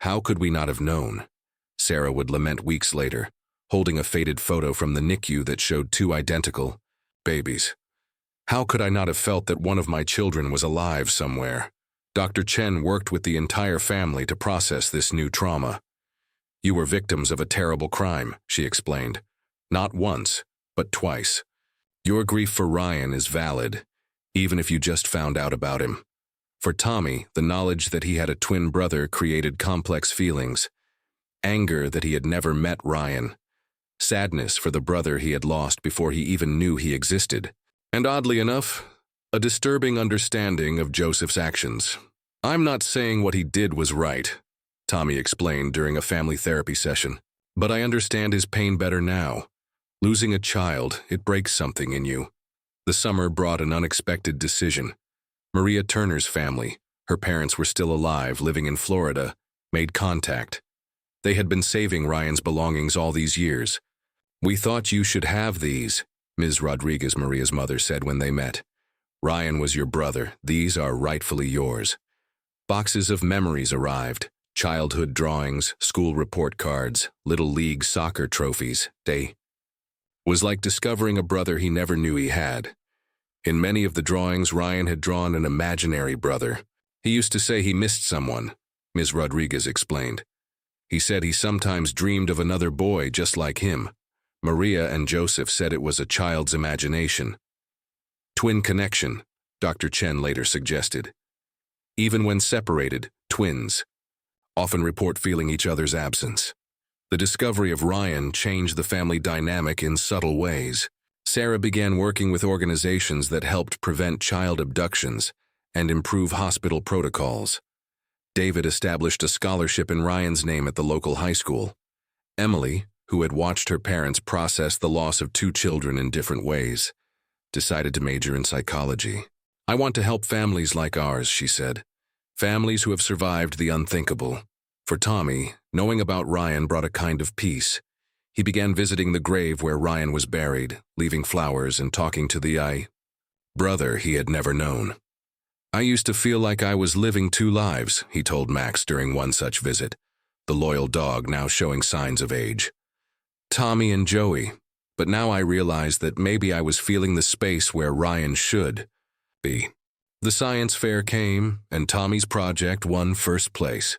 "How could we not have known?" Sarah would lament weeks later, holding a faded photo from the NICU that showed 2 identical babies. "How could I not have felt that one of my children was alive somewhere?" Dr. Chen worked with the entire family to process this new trauma. "You were victims of a terrible crime," she explained. "Not once, but twice. Your grief for Ryan is valid, even if you just found out about him. For Tommy, the knowledge that he had a twin brother created complex feelings. Anger that he had never met Ryan. Sadness for the brother he had lost before he even knew he existed. And oddly enough, a disturbing understanding of Joseph's actions. "I'm not saying what he did was right," Tommy explained during a family therapy session. But I understand his pain better now. Losing a child, it breaks something in you. The summer brought an unexpected decision. Maria Turner's family, her parents were still alive, living in Florida, made contact. They had been saving Ryan's belongings all these years. "We thought you should have these," Ms. Rodriguez, Maria's mother, said when they met. "Ryan was your brother. These are rightfully yours." Boxes of memories arrived. Childhood drawings, school report cards, Little League soccer trophies. They was like discovering a brother he never knew he had. In many of the drawings, Ryan had drawn an imaginary brother. He used to say he missed someone, Ms. Rodriguez explained. He said he sometimes dreamed of another boy just like him. Maria and Joseph said it was a child's imagination. Twin connection, Dr. Chen later suggested. Even when separated, twins often report feeling each other's absence. The discovery of Ryan changed the family dynamic in subtle ways. Sarah began working with organizations that helped prevent child abductions and improve hospital protocols. David established a scholarship in Ryan's name at the local high school. Emily, who had watched her parents process the loss of 2 children in different ways, decided to major in psychology. "I want to help families like ours," she said. "Families who have survived the unthinkable." For Tommy, knowing about Ryan brought a kind of peace. He began visiting the grave where Ryan was buried, leaving flowers and talking to the brother he had never known. "I used to feel like I was living 2 lives, he told Max during one such visit, the loyal dog now showing signs of age. "Tommy and Joey, but now I realized that maybe I was feeling the space where Ryan should be." The science fair came, and Tommy's project won first place.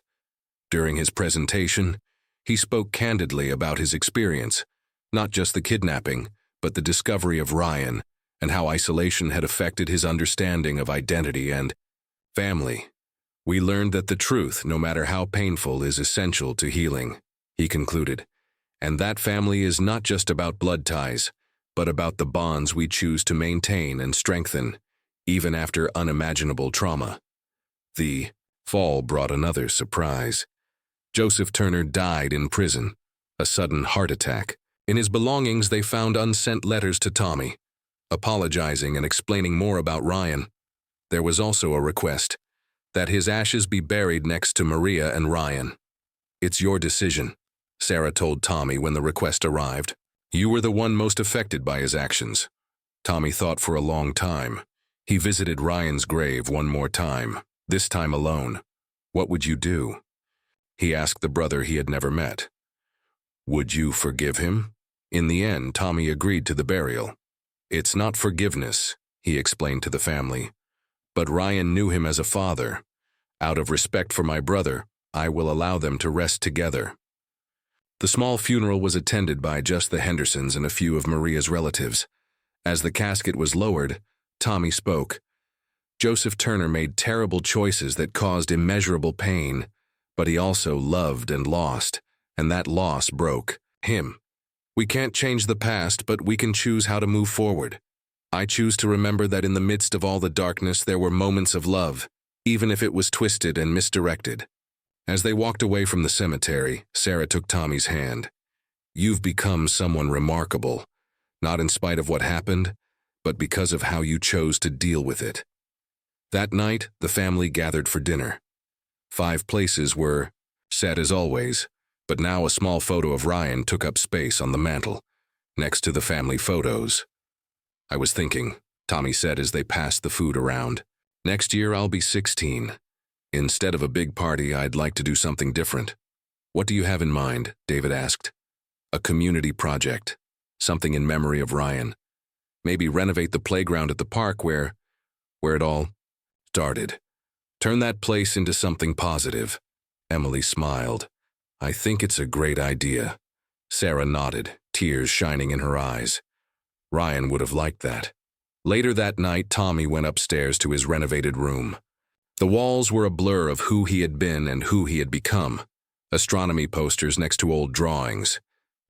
During his presentation, he spoke candidly about his experience, not just the kidnapping, but the discovery of Ryan, and how isolation had affected his understanding of identity and family. "We learned that the truth, no matter how painful, is essential to healing," he concluded. "And that family is not just about blood ties, but about the bonds we choose to maintain and strengthen, even after unimaginable trauma." The fall brought another surprise. Joseph Turner died in prison, a sudden heart attack. In his belongings, they found unsent letters to Tommy, apologizing and explaining more about Ryan. There was also a request that his ashes be buried next to Maria and Ryan. "It's your decision," Sarah told Tommy when the request arrived. "You were the one most affected by his actions." Tommy thought for a long time. He visited Ryan's grave one more time, this time alone. What would you do? He asked the brother he had never met. Would you forgive him? In the end, Tommy agreed to the burial. "It's not forgiveness," he explained to the family. "But Ryan knew him as a father. Out of respect for my brother, I will allow them to rest together." The small funeral was attended by just the Hendersons and a few of Maria's relatives. As the casket was lowered, Tommy spoke. "Joseph Turner made terrible choices that caused immeasurable pain, but he also loved and lost, and that loss broke him. We can't change the past, but we can choose how to move forward. I choose to remember that in the midst of all the darkness there were moments of love, even if it was twisted and misdirected." As they walked away from the cemetery, Sarah took Tommy's hand. "You've become someone remarkable, not in spite of what happened, but because of how you chose to deal with it." That night, the family gathered for dinner. 5 places were set as always, but now a small photo of Ryan took up space on the mantel, next to the family photos. "I was thinking," Tommy said as they passed the food around, "next year I'll be 16. Instead of a big party, I'd like to do something different." "What do you have in mind?" David asked. "A community project, something in memory of Ryan. Maybe renovate the playground at the park where it all started. Turn that place into something positive." Emily smiled. "I think it's a great idea." Sarah nodded, tears shining in her eyes. Ryan would have liked that. Later that night, Tommy went upstairs to his renovated room. The walls were a blur of who he had been and who he had become. Astronomy posters next to old drawings.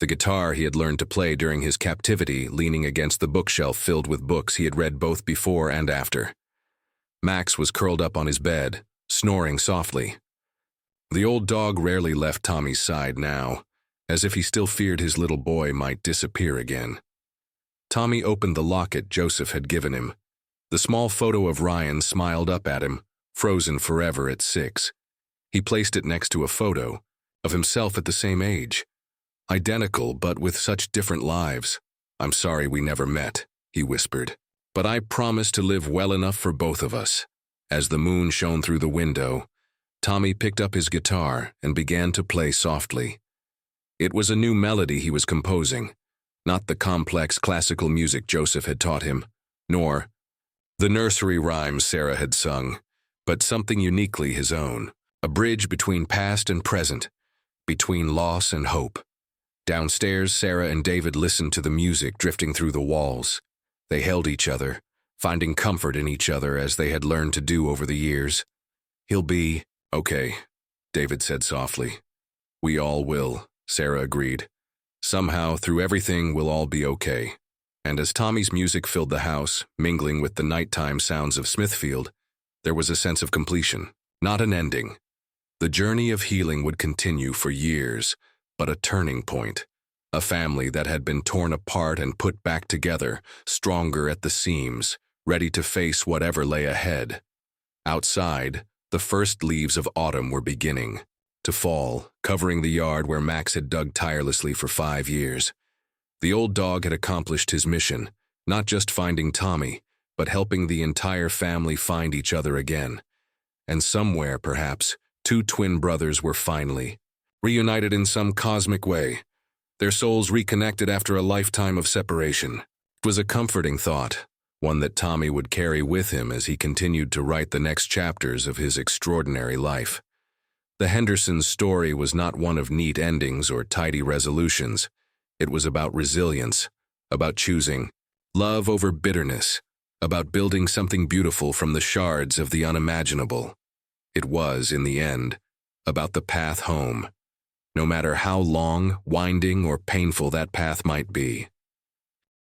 The guitar he had learned to play during his captivity leaning against the bookshelf filled with books he had read both before and after. Max was curled up on his bed, snoring softly. The old dog rarely left Tommy's side now. as if he still feared his little boy might disappear again. Tommy opened the locket Joseph had given him. The small photo of Ryan smiled up at him, frozen forever at 6. He placed it next to a photo of himself at the same age. Identical, but with such different lives. "I'm sorry we never met," he whispered. "But I promise to live well enough for both of us." As the moon shone through the window, Tommy picked up his guitar and began to play softly. It was a new melody he was composing, not the complex classical music Joseph had taught him, nor the nursery rhymes Sarah had sung, but something uniquely his own, a bridge between past and present, between loss and hope. Downstairs, Sarah and David listened to the music drifting through the walls. They held each other, finding comfort in each other as they had learned to do over the years. "He'll be okay," David said softly. "We all will," Sarah agreed. "Somehow, through everything, we'll all be okay." And as Tommy's music filled the house, mingling with the nighttime sounds of Smithfield, there was a sense of completion, not an ending. The journey of healing would continue for years, but a turning point. A family that had been torn apart and put back together, stronger at the seams, ready to face whatever lay ahead. Outside, the first leaves of autumn were beginning to fall, covering the yard where Max had dug tirelessly for 5 years. The old dog had accomplished his mission, not just finding Tommy, but helping the entire family find each other again. And somewhere, perhaps, 2 twin brothers were finally reunited in some cosmic way, their souls reconnected after a lifetime of separation. It was a comforting thought, one that Tommy would carry with him as he continued to write the next chapters of his extraordinary life. The Hendersons' story was not one of neat endings or tidy resolutions. It was about resilience, about choosing love over bitterness, about building something beautiful from the shards of the unimaginable. It was, in the end, about the path home, no matter how long, winding, or painful that path might be.